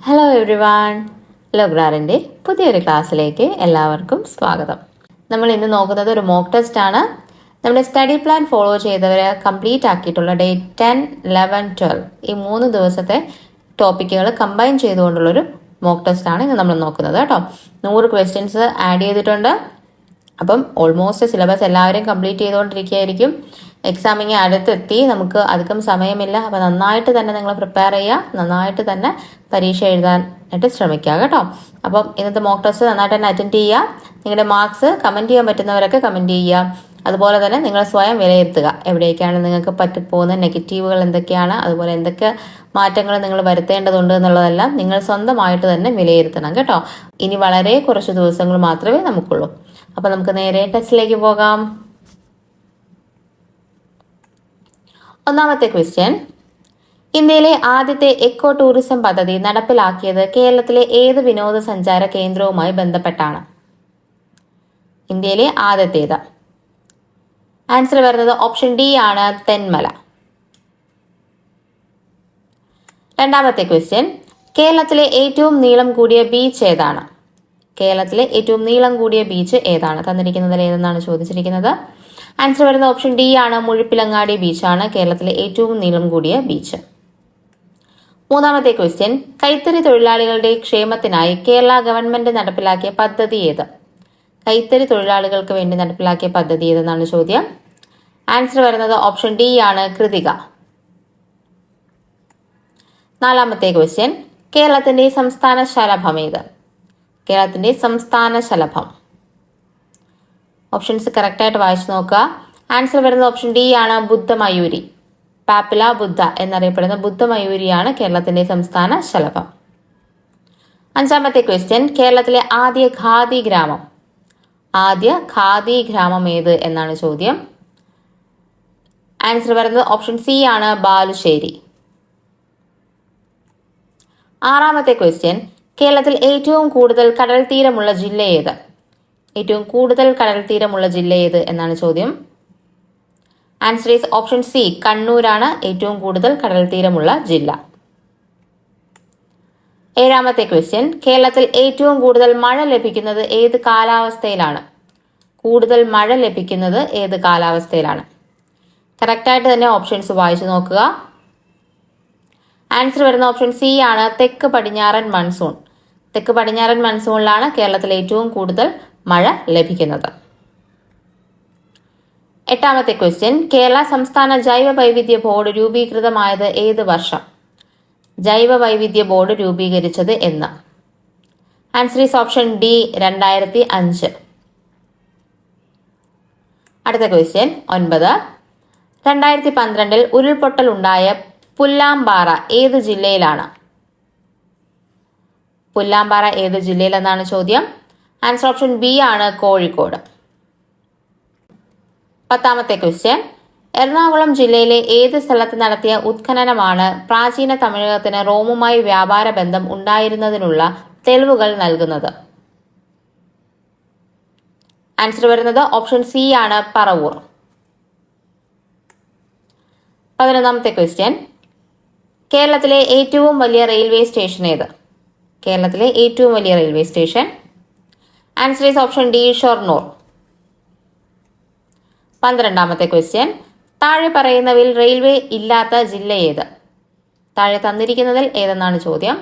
Hello every one, ലൊഗ്രാറിൻ്റെ പുതിയൊരു ക്ലാസ്സിലേക്ക് എല്ലാവർക്കും സ്വാഗതം. നമ്മൾ ഇന്ന് നോക്കുന്നത് ഒരു മോക്ക് ടെസ്റ്റ് ആണ്. നമ്മുടെ സ്റ്റഡി പ്ലാൻ ഫോളോ ചെയ്തവർ കംപ്ലീറ്റ് ആക്കിയിട്ടുള്ള ഡേ 10, 11, 12 ഈ 3 ദിവസത്തെ ടോപ്പിക്കുകൾ കമ്പൈൻ ചെയ്തുകൊണ്ടുള്ളൊരു മോക്ക് ടെസ്റ്റ് ആണ് ഇന്ന് നമ്മൾ നോക്കുന്നത് കേട്ടോ. 100 ക്വസ്റ്റ്യൻസ് ആഡ് ചെയ്തിട്ടുണ്ട്. അപ്പം ഓൾമോസ്റ്റ് സിലബസ് എല്ലാവരും കംപ്ലീറ്റ് ചെയ്തുകൊണ്ടിരിക്കുകയായിരിക്കും. എക്സാമിങ് അടുത്തെത്തി, നമുക്ക് അധികം സമയമില്ല. അപ്പം നന്നായിട്ട് തന്നെ നിങ്ങൾ പ്രിപ്പയർ ചെയ്യുക, നന്നായിട്ട് തന്നെ പരീക്ഷ എഴുതാനായിട്ട് ശ്രമിക്കുക കേട്ടോ. അപ്പം ഇന്നത്തെ മോക്ക് ടെസ്റ്റ് നന്നായിട്ട് തന്നെ അറ്റൻഡ് ചെയ്യുക. നിങ്ങളുടെ മാർക്സ് കമൻറ്റ് ചെയ്യാൻ പറ്റുന്നവരൊക്കെ കമൻറ്റ് ചെയ്യുക. അതുപോലെ തന്നെ നിങ്ങൾ സ്വയം വിലയിരുത്തുക, എവിടേക്കാണ് നിങ്ങൾക്ക് പറ്റിപ്പോകുന്ന നെഗറ്റീവുകൾ എന്തൊക്കെയാണ്, അതുപോലെ എന്തൊക്കെ മാറ്റങ്ങൾ നിങ്ങൾ വരുത്തേണ്ടതുണ്ട് എന്നുള്ളതെല്ലാം നിങ്ങൾ സ്വന്തമായിട്ട് തന്നെ വിലയിരുത്തണം കേട്ടോ. ഇനി വളരെ കുറച്ച് ദിവസങ്ങൾ മാത്രമേ നമുക്കുള്ളൂ. അപ്പം നമുക്ക് നേരെ ടെസ്റ്റിലേക്ക് പോകാം. ഒന്നാമത്തെ ക്വസ്റ്റ്യൻ, ഇന്ത്യയിലെ ആദ്യത്തെ എക്കോ ടൂറിസം പദ്ധതി നടപ്പിലാക്കിയത് കേരളത്തിലെ ഏത് വിനോദസഞ്ചാര കേന്ദ്രവുമായി ബന്ധപ്പെട്ടാണ്? ഇന്ത്യയിലെ ആദ്യത്തേത്. ആൻസർ വരുന്നത് ഓപ്ഷൻ ഡി ആണ്, തെന്മല. രണ്ടാമത്തെ ക്വസ്റ്റ്യൻ, കേരളത്തിലെ ഏറ്റവും നീളം കൂടിയ ബീച്ച് ഏതാണ്? കേരളത്തിലെ ഏറ്റവും നീളം കൂടിയ ബീച്ച് ഏതാണ്? തന്നിരിക്കുന്നതിൽ ഏതെന്നാണ് ചോദിച്ചിരിക്കുന്നത്. ആൻസർ വരുന്നത് ഓപ്ഷൻ ഡി ആണ്, മുഴുപ്പിലങ്ങാടി ബീച്ചാണ് കേരളത്തിലെ ഏറ്റവും നീളം കൂടിയ ബീച്ച്. മൂന്നാമത്തെ ക്വസ്റ്റ്യൻ, കൈത്തറി തൊഴിലാളികളുടെ ക്ഷേമത്തിനായി കേരള ഗവൺമെന്റ് നടപ്പിലാക്കിയ പദ്ധതി ഏത്? കൈത്തറി തൊഴിലാളികൾക്ക് വേണ്ടി നടപ്പിലാക്കിയ പദ്ധതി ഏതെന്നാണ് ചോദ്യം. ആൻസർ വരുന്നത് ഓപ്ഷൻ ഡി ആണ്, കൃതിക. നാലാമത്തെ ക്വസ്റ്റ്യൻ, കേരളത്തിന്റെ സംസ്ഥാന ശലഭം ഏത്? കേരളത്തിന്റെ സംസ്ഥാന ശലഭം. ഓപ്ഷൻസ് കറക്റ്റായിട്ട് വായിച്ചു നോക്കുക. ആൻസർ വരുന്നത് ഓപ്ഷൻ ഡി ആണ്, ബുദ്ധമയൂരി. പാപ്പില ബുദ്ധ എന്നറിയപ്പെടുന്ന ബുദ്ധമയൂരിയാണ് കേരളത്തിന്റെ സംസ്ഥാന ശലഭം. അഞ്ചാമത്തെ ക്വസ്റ്റ്യൻ, കേരളത്തിലെ ആദ്യ ഖാദി ഗ്രാമം. ആദ്യ ഖാദി ഗ്രാമം ഏത് എന്നാണ് ചോദ്യം. ആൻസർ വരുന്നത് ഓപ്ഷൻ സി ആണ്, ബാലുശ്ശേരി. ആറാമത്തെ ക്വസ്റ്റ്യൻ, കേരളത്തിൽ ഏറ്റവും കൂടുതൽ കടൽ തീരമുള്ള ജില്ല ഏത്? ഏറ്റവും കൂടുതൽ കടൽ തീരമുള്ള ജില്ല ഏത് എന്നാണ് ചോദ്യം. ആൻസർ ഈസ് ഓപ്ഷൻ സി, കണ്ണൂരാണ് ഏറ്റവും കൂടുതൽ കടൽ തീരമുള്ള ജില്ല. ഏഴാമത്തെ ക്വസ്റ്റ്യൻ, കേരളത്തിൽ ഏറ്റവും കൂടുതൽ മഴ ലഭിക്കുന്നത് ഏത് കാലാവസ്ഥയിലാണ്? കൂടുതൽ മഴ ലഭിക്കുന്നത് ഏത് കാലാവസ്ഥയിലാണ്? കറക്റ്റായിട്ട് തന്നെ ഓപ്ഷൻസ് വായിച്ചു നോക്കുക. ആൻസർ വരുന്ന ഓപ്ഷൻ സി ആണ്, തെക്ക് പടിഞ്ഞാറൻ മൺസൂൺ. തെക്ക് പടിഞ്ഞാറൻ മൺസൂണിലാണ് കേരളത്തിൽ ഏറ്റവും കൂടുതൽ മഴ ലഭിക്കുന്നത്. എട്ടാമത്തെ ക്വസ്റ്റ്യൻ, കേരള സംസ്ഥാന ജൈവ വൈവിധ്യ ബോർഡ് രൂപീകൃതമായത് ഏത് വർഷം? ജൈവ വൈവിധ്യ ബോർഡ് രൂപീകരിച്ചത് എന്ന്? Answer is option D, 2005. അടുത്ത ക്വസ്റ്റ്യൻ 9, 2012 ഉരുൾപൊട്ടൽ ഉണ്ടായ പുല്ലാമ്പാറ ഏത് ജില്ലയിലാണ്? പുല്ലാമ്പാറ ഏത് ജില്ലയിലെന്നാണ് ചോദ്യം. ആൻസർ ഓപ്ഷൻ ബി ആണ്, കോഴിക്കോട്. 10ാമത്തെ ക്വസ്റ്റ്യൻ, എറണാകുളം ജില്ലയിലെ ഏത് സ്ഥലത്ത് നടത്തിയ ഉത്ഖനനമാണ് പ്രാചീന തമിഴകത്തിന് റോമുമായി വ്യാപാര ബന്ധം ഉണ്ടായിരുന്നതിനുള്ള തെളിവുകൾ നൽകുന്നത്? ആൻസർ വരുന്നത് ഓപ്ഷൻ സി ആണ്, പറവൂർ. 11ാമത്തെ ക്വസ്റ്റ്യൻ, കേരളത്തിലെ ഏറ്റവും വലിയ റെയിൽവേ സ്റ്റേഷൻ ഏത്? കേരളത്തിലെ ഏറ്റവും വലിയ railway station. Answer is option D, Shoranur. 12ാമത്തെ ക്വസ്റ്റ്യൻ, താഴെ പറയുന്നവയിൽ റെയിൽവേ ഇല്ലാത്ത ജില്ല ഏത്? താഴെ തന്നിരിക്കുന്നതിൽ ഏതെന്നാണ് ചോദ്യം.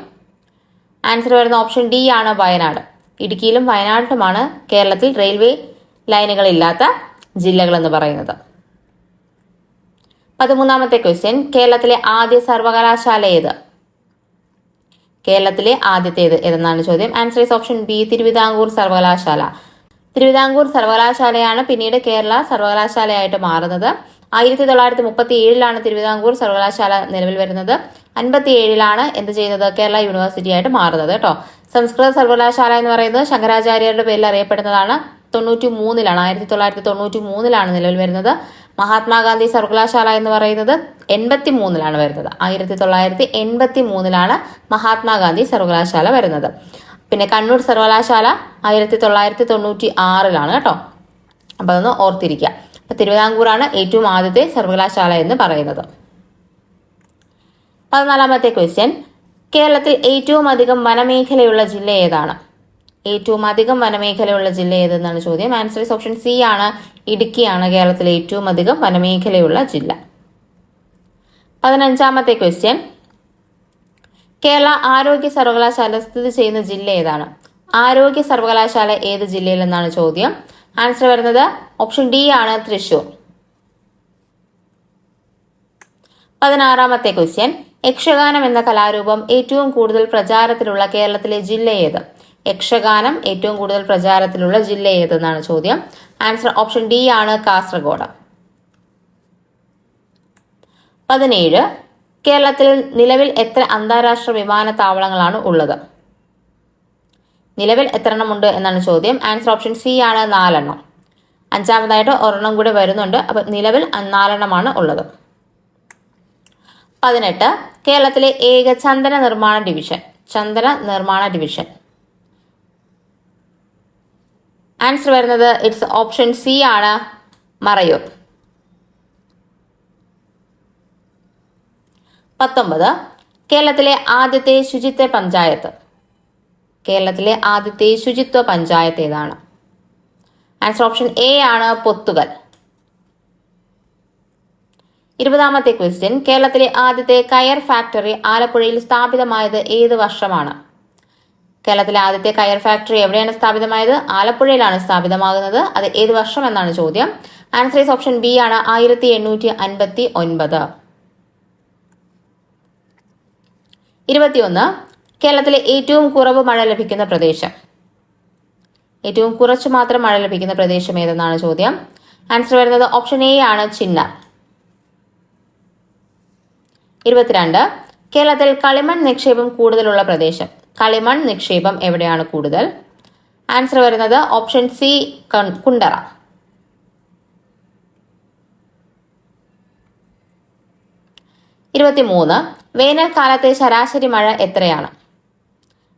ആൻസർ വരുന്ന ഓപ്ഷൻ ഡി ആണ്, വയനാട്. ഇടുക്കിയിലും വയനാട്ടിലുമാണ് കേരളത്തിൽ റെയിൽവേ ലൈനുകൾ ഇല്ലാത്ത ജില്ലകൾ എന്ന് പറയുന്നത്. 13ാമത്തെ ക്വസ്റ്റ്യൻ, കേരളത്തിലെ ആദ്യ സർവകലാശാല ഏത്? കേരളത്തിലെ ആദ്യത്തേത് ഏതെന്നാണ് ചോദ്യം. Answer is option B, Thiruvithamkoor സർവകലാശാല. തിരുവിതാംകൂർ സർവകലാശാലയാണ് പിന്നീട് കേരള സർവകലാശാലയായിട്ട് മാറുന്നത്. 1937 തിരുവിതാംകൂർ സർവകലാശാല നിലവിൽ വരുന്നത്. 57 എന്ത് ചെയ്യുന്നത്? കേരള യൂണിവേഴ്സിറ്റി ആയിട്ട് മാറുന്നത് കേട്ടോ. സംസ്കൃത സർവകലാശാല എന്ന് പറയുന്നത് ശങ്കരാചാര്യരുടെ പേരിൽ അറിയപ്പെടുന്നതാണ്. 1993 നിലവിൽ വരുന്നത്. മഹാത്മാഗാന്ധി സർവകലാശാല എന്ന് പറയുന്നത് 1983 വരുന്നത്. 1983 മഹാത്മാഗാന്ധി സർവകലാശാല വരുന്നത്. പിന്നെ കണ്ണൂർ സർവകലാശാല 1996 കേട്ടോ. അപ്പൊ അതൊന്ന് ഓർത്തിരിക്കുക. അപ്പൊ തിരുവിതാംകൂറാണ് ഏറ്റവും ആദ്യത്തെ സർവകലാശാല എന്ന് പറയുന്നത്. 14ാമത്തെ ക്വസ്റ്റ്യൻ, കേരളത്തിൽ ഏറ്റവും അധികം വനമേഖലയുള്ള ജില്ല ഏതാണ്? ഏറ്റവും അധികം വനമേഖലയുള്ള ജില്ല ഏതെന്നാണ് ചോദ്യം. ആൻസർ ഈസ് ഓപ്ഷൻ സി ആണ്, ഇടുക്കിയാണ് കേരളത്തിലെ ഏറ്റവും അധികം വനമേഖലയുള്ള ജില്ല. 15ാമത്തെ ക്വസ്റ്റ്യൻ, കേരള ആരോഗ്യ സർവകലാശാല സ്ഥിതി ചെയ്യുന്ന ജില്ല ഏതാണ്? ആരോഗ്യ സർവകലാശാല ഏത് ജില്ലയിൽ എന്നാണ് ചോദ്യം. ആൻസർ വരുന്നത് ഓപ്ഷൻ ഡി ആണ്, തൃശൂർ. 16ാമത്തെ ക്വസ്റ്റ്യൻ, യക്ഷഗാനം എന്ന കലാരൂപം ഏറ്റവും കൂടുതൽ പ്രചാരത്തിലുള്ള കേരളത്തിലെ ജില്ല ഏത്? യക്ഷഗാനം ഏറ്റവും കൂടുതൽ പ്രചാരത്തിലുള്ള ജില്ല ഏതെന്നാണ് ചോദ്യം. ആൻസർ ഓപ്ഷൻ ഡി ആണ്, കാസർഗോഡ്. 17, കേരളത്തിൽ നിലവിൽ എത്ര അന്താരാഷ്ട്ര വിമാനത്താവളങ്ങളാണ് ഉള്ളത്? നിലവിൽ എത്ര എണ്ണം ഉണ്ട് എന്നാണ് ചോദ്യം. ആൻസർ ഓപ്ഷൻ സി ആണ്, 4 എണ്ണം. 5ാമതായിട്ട് ഒരെണ്ണം കൂടെ വരുന്നുണ്ട്. അപ്പൊ നിലവിൽ 4 എണ്ണമാണ് ഉള്ളത്. 18, കേരളത്തിലെ ഏക ചന്ദന നിർമ്മാണ ഡിവിഷൻ. ആൻസർ വരുന്നത് ഇറ്റ്സ് ഓപ്ഷൻ സി ആണ്, മറയൂർ. 19, കേരളത്തിലെ ആദ്യത്തെ ശുചിത്വ പഞ്ചായത്ത് ഏതാണ്? ആൻസർ ഓപ്ഷൻ എ ആണ്, പൊത്തുകൽ. 20ാമത്തെ ക്വസ്റ്റ്യൻ, കേരളത്തിലെ ആദ്യത്തെ കയർ ഫാക്ടറി ആലപ്പുഴയിൽ സ്ഥാപിതമായത് ഏത് വർഷമാണ്? കേരളത്തിലെ ആദ്യത്തെ കയർ ഫാക്ടറി എവിടെയാണ് സ്ഥാപിതമായത്? ആലപ്പുഴയിലാണ് സ്ഥാപിതമാകുന്നത്. അത് ഏത് വർഷം എന്നാണ് ചോദ്യം. ആൻസർ ഈസ് ഓപ്ഷൻ ബി ആണ്, 1859. 21, കേരളത്തിലെ ഏറ്റവും കുറവ് മഴ ലഭിക്കുന്ന പ്രദേശം. ഏറ്റവും കുറച്ചു മാത്രം മഴ ലഭിക്കുന്ന പ്രദേശം ഏതെന്നാണ് ചോദ്യം. ആൻസർ വരുന്നത് ഓപ്ഷൻ എ ആണ്, ചിന്നാർ. 22, കേരളത്തിൽ കളിമൺ നിക്ഷേപം കൂടുതലുള്ള പ്രദേശം. കളിമൺ നിക്ഷേപം എവിടെയാണ് കൂടുതൽ? ആൻസർ വരുന്നത് ഓപ്ഷൻ സി, കുണ്ടറ. 23, വേനൽക്കാലത്തെ ശരാശരി മഴ എത്രയാണ്?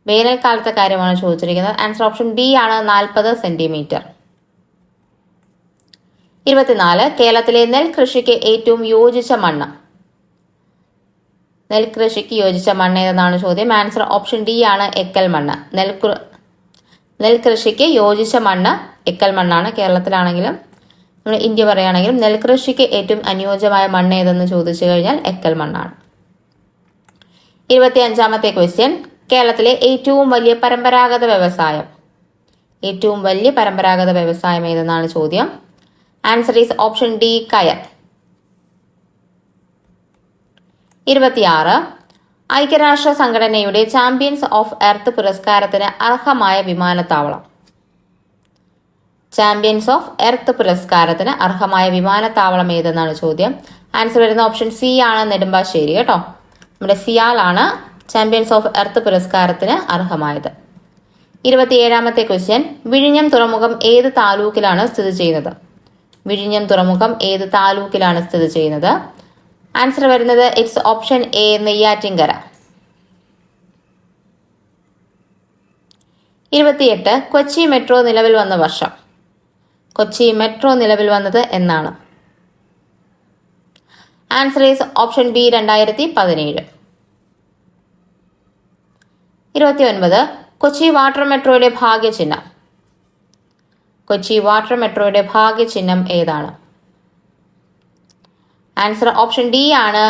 വേനൽക്കാലത്തെ കാര്യമാണ് ചോദിച്ചിരിക്കുന്നത്. ആൻസർ ഓപ്ഷൻ ബി ആണ്, 40 സെന്റിമീറ്റർ. 24, കേരളത്തിലെ നെൽകൃഷിക്ക് ഏറ്റവും യോജിച്ച മണ്ണ്. നെൽകൃഷിക്ക് യോജിച്ച മണ്ണ് ഏതെന്നാണ് ചോദ്യം. ആൻസർ ഓപ്ഷൻ ഡി ആണ്, എക്കൽ മണ്ണ്. നെൽകൃഷിക്ക് യോജിച്ച മണ്ണ് എക്കൽ മണ്ണാണ്. കേരളത്തിലാണെങ്കിലും നമ്മൾ ഇന്ത്യ പറയുകയാണെങ്കിലും നെൽകൃഷിക്ക് ഏറ്റവും അനുയോജ്യമായ മണ്ണ് ഏതെന്ന് ചോദിച്ചു കഴിഞ്ഞാൽ എക്കൽ മണ്ണാണ്. 25ാമത്തെ ക്വസ്റ്റ്യൻ, കേരളത്തിലെ ഏറ്റവും വലിയ പരമ്പരാഗത വ്യവസായം ഏതെന്നാണ് ചോദ്യം. ആൻസർ ഈസ് ഓപ്ഷൻ ഡി, കയർ. 26, ഐക്യരാഷ്ട്ര സംഘടനയുടെ ചാമ്പ്യൻസ് ഓഫ് എർത്ത് പുരസ്കാരത്തിന് അർഹമായ വിമാനത്താവളം. ഏതെന്നാണ് ചോദ്യം. ആൻസർ വരുന്ന ഓപ്ഷൻ സി ആണ്, നെടുമ്പാശ്ശേരി കേട്ടോ. നമ്മുടെ സിയാലാണ് ചാമ്പ്യൻസ് ഓഫ് എർത്ത് പുരസ്കാരത്തിന് അർഹമായത്. 27ാമത്തെ ക്വസ്റ്റ്യൻ, വിഴിഞ്ഞം തുറമുഖം ഏത് താലൂക്കിലാണ് സ്ഥിതി ചെയ്യുന്നത്? ആൻസർ വരുന്നത് it's option A, Neyyattinkara. 28, Kochi metro നിലവിൽ വന്ന വർഷം. കൊച്ചി മെട്രോ നിലവിൽ വന്നത് എന്നാണ്? Answer is option B, 2017. 29, Kochi water മെട്രോയുടെ ഭാഗ്യചിഹ്നം ഏതാണ്? ആൻസർ ഓപ്ഷൻ ഡി ആണ്,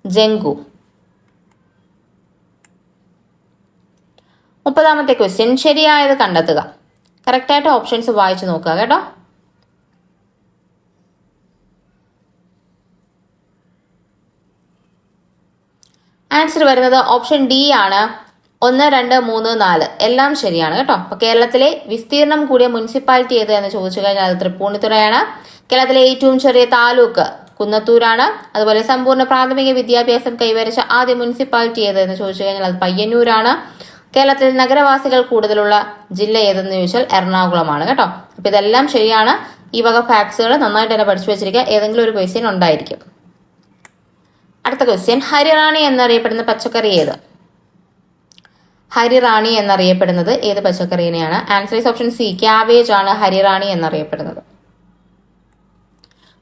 ജംഗു. 30ാമത്തെ ക്വസ്റ്റ്യൻ, ശരിയായത് കണ്ടെത്തുക. കറക്റ്റായിട്ട് ഓപ്ഷൻസ് വായിച്ചു നോക്കുക കേട്ടോ. ആൻസർ വരുന്നത് ഓപ്ഷൻ ഡി ആണ്, 1, 2, 3, 4 എല്ലാം ശരിയാണ് കേട്ടോ. അപ്പൊ കേരളത്തിലെ വിസ്തീർണം കൂടിയ മുനിസിപ്പാലിറ്റി ഏത് എന്ന് ചോദിച്ചു കഴിഞ്ഞാൽ അത് തൃപ്പൂണിത്തുറയാണ്. കേരളത്തിലെ ഏറ്റവും ചെറിയ താലൂക്ക് കുന്നത്തൂരാണ്. അതുപോലെ സമ്പൂർണ്ണ പ്രാഥമിക വിദ്യാഭ്യാസം കൈവരിച്ച ആദ്യ മുനിസിപ്പാലിറ്റി ഏത് എന്ന് ചോദിച്ചു കഴിഞ്ഞാൽ അത് പയ്യന്നൂരാണ്. കേരളത്തിൽ നഗരവാസികൾ കൂടുതലുള്ള ജില്ല ഏതെന്ന് ചോദിച്ചാൽ എറണാകുളമാണ് കേട്ടോ. അപ്പൊ ഇതെല്ലാം ശരിയാണ്. ഈ വക ഫാക്ട്സുകൾ നന്നായിട്ട് തന്നെ പഠിച്ചു വെച്ചിരിക്കുക. ഏതെങ്കിലും ഒരു ക്വസ്റ്റ്യൻ ഉണ്ടായിരിക്കും. അടുത്ത ക്വസ്റ്റ്യൻ, ഹരിറാണി എന്നറിയപ്പെടുന്ന പച്ചക്കറി ഏത്? ഹരിറാണി എന്നറിയപ്പെടുന്നത് ഏത് പച്ചക്കറിനെയാണ്? Answer is option C, cabbage ആണ് ഹരിറാണി എന്നറിയപ്പെടുന്നത്.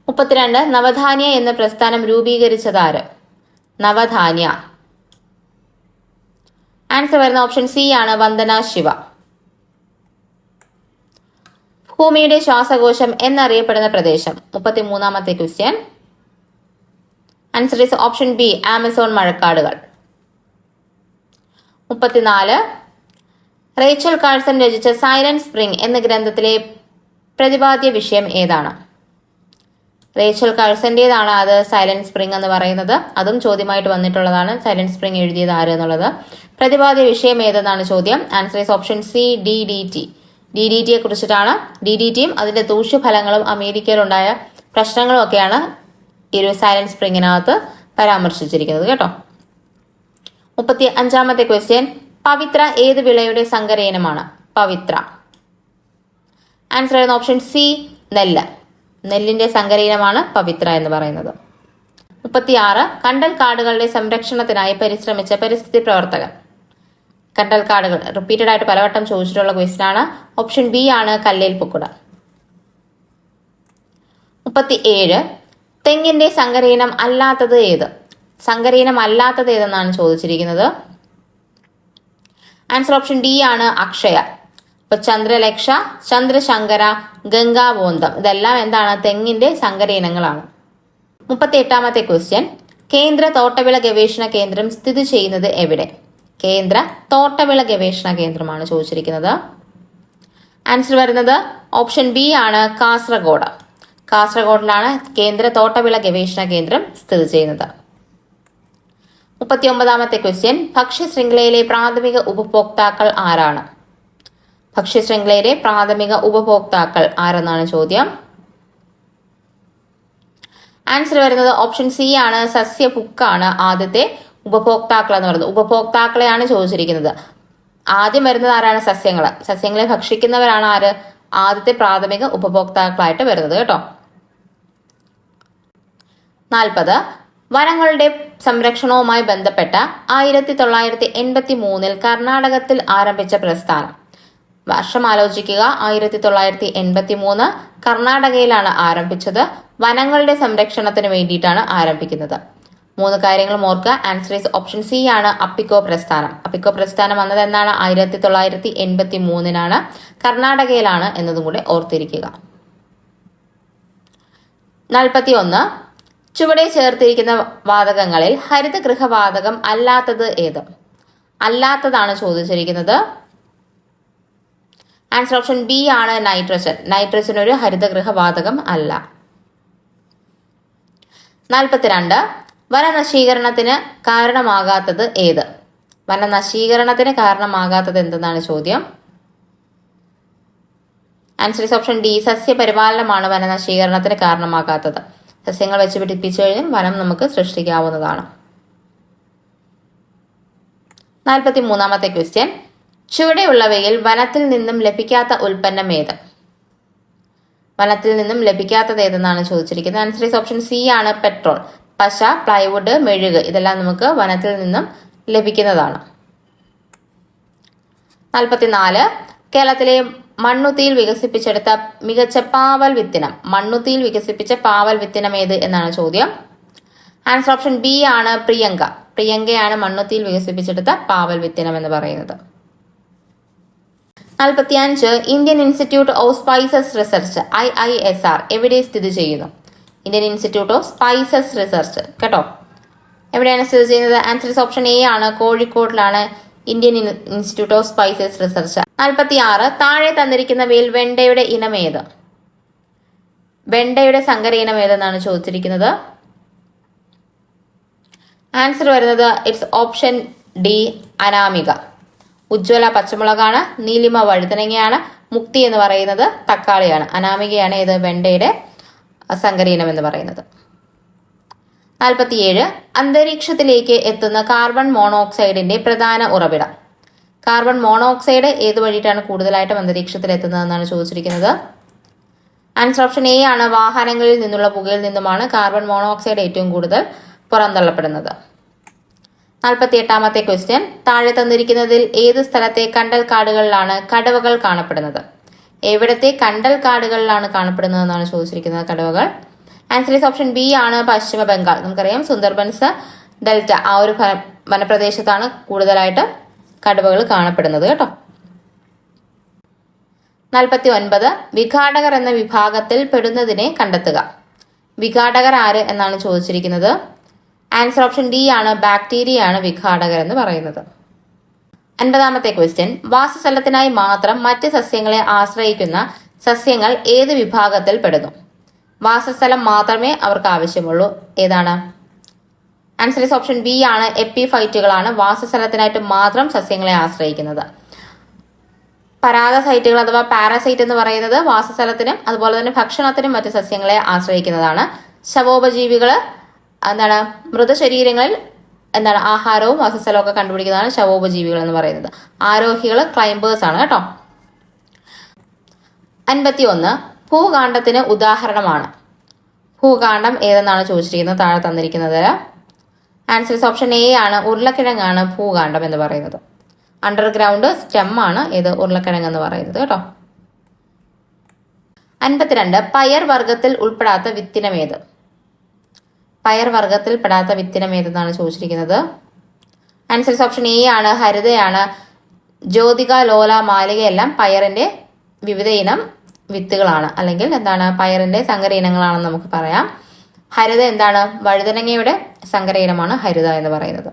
32, നവധാന്യ എന്ന പ്രസ്ഥാനം രൂപീകരിച്ചതാര്? ആൻസർ വരുന്ന ഓപ്ഷൻ സി ആണ് വന്ദന ശിവ. ഭൂമിയുടെ ശ്വാസകോശം എന്നറിയപ്പെടുന്ന പ്രദേശം. 33ാമത്തെ question. Answer is option B Amazon മഴക്കാടുകൾ. 34. റേച്ചൽ കാഴ്സൺ രചിച്ച സൈലന്റ് സ്പ്രിംഗ് എന്ന ഗ്രന്ഥത്തിലെ പ്രതിപാദ്യ വിഷയം ഏതാണ്? റേച്ചൽ കാഴ്സന്റേതാണ് അത് സൈലന്റ് സ്പ്രിംഗ് എന്ന് പറയുന്നത്. അതും ചോദ്യമായിട്ട് വന്നിട്ടുള്ളതാണ്. സൈലന്റ് സ്പ്രിംഗ് എഴുതിയത് ആര് എന്നുള്ളത്. പ്രതിപാദ്യ വിഷയം ഏതെന്നാണ് ചോദ്യം. Answer is option C DDT. DDTയെ കുറിച്ചിട്ടാണ്. DDTയും അതിന്റെ ദൂഷ്യഫലങ്ങളും അമേരിക്കയിലുണ്ടായ പ്രശ്നങ്ങളും ഒക്കെയാണ് ഈ ഒരു സൈലന്റ് സ്പ്രിംഗിനകത്ത് പരാമർശിച്ചിരിക്കുന്നത് കേട്ടോ. 35ാമത്തെ ക്വസ്റ്റ്യൻ. പവിത്ര ഏത് വിളയുടെ സങ്കര ഇനമാണ്? പവിത്ര. ആൻസർ ആയിരുന്ന ഓപ്ഷൻ സി നെല്ല്. നെല്ലിന്റെ സങ്കര ഇനമാണ് പവിത്ര എന്ന് പറയുന്നത്. 36. കണ്ടൽ കാടുകളുടെ സംരക്ഷണത്തിനായി പരിശ്രമിച്ച പരിസ്ഥിതി പ്രവർത്തകൻ. കണ്ടൽ കാടുകൾ റിപ്പീറ്റഡ് ആയിട്ട് പലവട്ടം ചോദിച്ചിട്ടുള്ള ക്വസ്റ്റ്യൻ ആണ്. ഓപ്ഷൻ ബി ആണ് കല്ലേൽ പുക്കുട. 37. തെങ്ങിന്റെ സങ്കരയിനം അല്ലാത്തത് ഏത്? സങ്കരയിനം അല്ലാത്തത് ഏതെന്നാണ് ചോദിച്ചിരിക്കുന്നത്. ആൻസർ ഓപ്ഷൻ ഡി ആണ് അക്ഷയ. ഇപ്പൊ ചന്ദ്രലക്ഷ, ചന്ദ്രശങ്കര, ഗംഗാബോന്തം ഇതെല്ലാം എന്താണ്? തെങ്ങിന്റെ സങ്കര ഇനങ്ങളാണ്. 38ാമത്തെ ക്വസ്റ്റ്യൻ. കേന്ദ്ര തോട്ടവിള ഗവേഷണ കേന്ദ്രം സ്ഥിതി ചെയ്യുന്നത് എവിടെ? കേന്ദ്ര തോട്ടവിള ഗവേഷണ കേന്ദ്രമാണ് ചോദിച്ചിരിക്കുന്നത്. ആൻസർ വരുന്നത് ഓപ്ഷൻ ബി ആണ് കാസർഗോഡ്. കാസർഗോഡിലാണ് കേന്ദ്ര തോട്ടവിള ഗവേഷണ കേന്ദ്രം സ്ഥിതി ചെയ്യുന്നത്. 39ാമത്തെ ക്വസ്റ്റ്യൻ. ഭക്ഷ്യശൃംഖലയിലെ പ്രാഥമിക ഉപഭോക്താക്കൾ ആരാണ്? ഭക്ഷ്യശൃംഖലയിലെ പ്രാഥമിക ഉപഭോക്താക്കൾ ആരെന്നാണ് ചോദ്യം. ആൻസർ വരുന്നത് ഓപ്ഷൻ സി ആണ് സസ്യഭുക്കാണ് ആദ്യത്തെ ഉപഭോക്താക്കൾ എന്ന് പറയുന്നത്. ഉപഭോക്താക്കളെയാണ് ചോദിച്ചിരിക്കുന്നത്. ആദ്യം വരുന്നത് ആരാണ്? സസ്യങ്ങളെ ഭക്ഷിക്കുന്നവരാണ് ആര്? ആദ്യത്തെ പ്രാഥമിക ഉപഭോക്താക്കളായിട്ട് വരുന്നത് കേട്ടോ. 40. വനങ്ങളുടെ സംരക്ഷണവുമായി ബന്ധപ്പെട്ട 1983 കർണാടകത്തിൽ ആരംഭിച്ച പ്രസ്ഥാനം. വർഷം ആലോചിക്കുക. 1983 കർണാടകയിലാണ് ആരംഭിച്ചത്. വനങ്ങളുടെ സംരക്ഷണത്തിന് വേണ്ടിയിട്ടാണ് ആരംഭിക്കുന്നത്. 3 കാര്യങ്ങളും ഓർക്കുക. ആൻസർ ഈസ് ഓപ്ഷൻ സി ആണ് അപ്പിക്കോ പ്രസ്ഥാനം. അപ്പിക്കോ പ്രസ്ഥാനം വന്നത് എന്നാണ്? 1983 കർണാടകയിലാണ് എന്നതും കൂടെ ഓർത്തിരിക്കുക. 41. ചുവടെ ചേർത്തിരിക്കുന്ന വാതകങ്ങളിൽ ഹരിതഗൃഹവാതകം അല്ലാത്തത് ഏത്? അല്ലാത്തതാണ് ചോദിച്ചിരിക്കുന്നത്. ആൻസർ ഓപ്ഷൻ ബി ആണ് നൈട്രജൻ. നൈട്രജൻ ഒരു ഹരിതഗൃഹവാതകം അല്ല. 42. വനനശീകരണത്തിന് കാരണമാകാത്തത് ഏത്? വനനശീകരണത്തിന് കാരണമാകാത്തത് എന്തെന്നാണ് ചോദ്യം. ആൻസർ ഈസ് ഓപ്ഷൻ ഡി സസ്യപരിപാലനമാണ് വനനശീകരണത്തിന് കാരണമാകാത്തത്. സസ്യങ്ങൾ വെച്ച് പിടിപ്പിച്ചു കഴിഞ്ഞാൽ വനം നമുക്ക് സൃഷ്ടിക്കാവുന്നതാണ്. 43ാമത്തെ ക്വസ്റ്റ്യൻ. ചുവടെയുള്ളവയിൽ വനത്തിൽ നിന്നും ലഭിക്കാത്ത ഉൽപ്പന്നം ഏത്? വനത്തിൽ നിന്നും ലഭിക്കാത്തത് ഏതെന്നാണ് ചോദിച്ചിരിക്കുന്നത്. ആൻസർ ഈസ് ഓപ്ഷൻ സി ആണ് പെട്രോൾ. പശ, പ്ലൈവുഡ്, മെഴുക് ഇതെല്ലാം നമുക്ക് വനത്തിൽ നിന്നും ലഭിക്കുന്നതാണ്. 44. കേരളത്തിലെ മണ്ണുത്തിയിൽ വികസിപ്പിച്ചെടുത്ത മികച്ച പാവൽ വിത്തിനം. മണ്ണുത്തിയിൽ വികസിപ്പിച്ച പാവൽ വിത്തിനം ഏത് എന്നാണ് ചോദ്യം. ആൻസർ ഓപ്ഷൻ ബി ആണ് പ്രിയങ്ക. പ്രിയങ്കയാണ് മണ്ണുത്തിയിൽ വികസിപ്പിച്ചെടുത്ത പാവൽ വിത്തിനം എന്ന് പറയുന്നത്. 45. Indian institute of spices research IISR എവിടെ സ്ഥിതി ചെയ്യുന്നു? Indian institute of spices research കേട്ടോ, എവിടെയാണ് സ്ഥിതി ചെയ്യുന്നത്? ആൻസർ ഇസ് ഓപ്ഷൻ എ ആണ്, കോഴിക്കോടിലാണ് Indian institute of spices research. 46. താഴെ തന്നിരിക്കുന്നവയിൽ വെണ്ടയുടെ ഇനം ഏത്? വെണ്ടയുടെ സങ്കര ഇനം ഏതെന്നാണ് ചോദിച്ചിരിക്കുന്നത്. ആൻസർ വരുന്നത് it's option D Anamika. Ujjwala പച്ചമുളകാണ്, നീലിമ വഴുതനങ്ങയാണ്, മുക്തി എന്ന് പറയുന്നത് തക്കാളിയാണ്. അനാമികയാണ് ഏത്? വെണ്ടയുടെ സങ്കര ഇനം എന്ന് പറയുന്നത്. 47. അന്തരീക്ഷത്തിലേക്ക് എത്തുന്ന കാർബൺ മോണോക്സൈഡിന്റെ പ്രധാന ഉറവിടം. കാർബൺ മോണോക്സൈഡ് ഏത് വഴിയിട്ടാണ് കൂടുതലായിട്ടും അന്തരീക്ഷത്തിൽ എത്തുന്നതെന്നാണ് ചോദിച്ചിരിക്കുന്നത്. ആൻസർ ഓപ്ഷൻ എ ആണ്, വാഹനങ്ങളിൽ നിന്നുള്ള പുകയിൽ നിന്നുമാണ് കാർബൺ മോണോക്സൈഡ് ഏറ്റവും കൂടുതൽ പുറന്തള്ളപ്പെടുന്നത്. 48ാമത്തെ ക്വസ്റ്റ്യൻ. താഴെ തന്നിരിക്കുന്നതിൽ ഏത് സ്ഥലത്തെ കണ്ടൽ കാടുകളിലാണ് കടവകൾ കാണപ്പെടുന്നത്? എവിടത്തെ കണ്ടൽ കാടുകളിലാണ് കാണപ്പെടുന്നതെന്നാണ് ചോദിച്ചിരിക്കുന്നത് കടവകൾ. ആൻസർ ഈസ് ഓപ്ഷൻ ബി ആണ്, പശ്ചിമ ബംഗാൾ. നമുക്കറിയാം സുന്ദർബൻസ് ഡെൽറ്റ ആ ഒരു വനപ്രദേശത്താണ് കൂടുതലായിട്ട് കടുവകൾ കാണപ്പെടുന്നത് കേട്ടോ. 49 വിഘാടകർ എന്ന വിഭാഗത്തിൽ പെടുന്നതിനെ കണ്ടെത്തുക. വിഘാടകർ ആര് എന്നാണ് ചോദിച്ചിരിക്കുന്നത്. ആൻസർ ഓപ്ഷൻ ഡി ആണ്, ബാക്ടീരിയ ആണ് വിഘാടകർ എന്ന് പറയുന്നത്. 50-ാമത്തെ ക്വസ്റ്റ്യൻ, വാസസ്ഥലത്തിനായി മാത്രം മറ്റ് സസ്യങ്ങളെ ആശ്രയിക്കുന്ന സസ്യങ്ങൾ ഏത് വിഭാഗത്തിൽ പെടുന്നു? വാസസ്ഥലം മാത്രമേ അവർക്ക് ആവശ്യമുള്ളൂ. ഏതാണ്? ആൻസർ ഇസ് ഓപ്ഷൻ ബി ആണ്, എപ്പിഫൈറ്റുകളാണ് വാസസ്ഥലത്തിനായിട്ട് മാത്രം സസ്യങ്ങളെ ആശ്രയിക്കുന്നത്. പരാഗസൈറ്റുകൾ അഥവാ പാരസൈറ്റ് എന്ന് പറയുന്നത് വാസസ്ഥലത്തിനും അതുപോലെ തന്നെ ഭക്ഷണത്തിനും മറ്റ് സസ്യങ്ങളെ ആശ്രയിക്കുന്നതാണ്. ശവോപജീവികൾ എന്താണ്, മൃതശരീരങ്ങളിൽ ആഹാരവും വാസസ്ഥലവും ഒക്കെ കണ്ടുപിടിക്കുന്നതാണ് ശവോപജീവികൾ എന്ന് പറയുന്നത്. ആരോഹികൾ ക്ലൈംബേഴ്സ് ആണ് കേട്ടോ. 51 ഭൂകാണ്ഡത്തിന് ഉദാഹരണമാണ്. ഭൂകാണ്ഡം ഏതെന്നാണ് ചോദിച്ചിരിക്കുന്നത് താഴെ തന്നിരിക്കുന്നത്. ആൻസർ ഇസ് ഓപ്ഷൻ എ ആണ്, ഉരുളക്കിഴങ്ങാണ് ഭൂകാണ്ഡം എന്ന് പറയുന്നത്. അണ്ടർഗ്രൗണ്ട് സ്റ്റെം ആണ് ഇത് ഉരുളക്കിഴങ്ങ് എന്ന് പറയുന്നത് കേട്ടോ. 52 പയർ വർഗത്തിൽ ഉൾപ്പെടാത്ത വിത്തിനമേത്? പയർ വർഗത്തിൽ പെടാത്ത വിത്തിനമേതെന്നാണ് ചോദിച്ചിരിക്കുന്നത്. ആൻസർ ഇസ് ഓപ്ഷൻ എ ആണ്, ഹരിതയാണ്. ജ്യോതിക, ലോല, മാലിക എല്ലാം പയറിന്റെ വിവിധ ഇനം വിത്തുകളാണ്, അല്ലെങ്കിൽ പയറിന്റെ സങ്കര ഇനങ്ങളാണെന്ന് നമുക്ക് പറയാം. ഹരിത വഴുതനങ്ങയുടെ സങ്കര ഇനമാണ് ഹരിത എന്ന് പറയുന്നത്.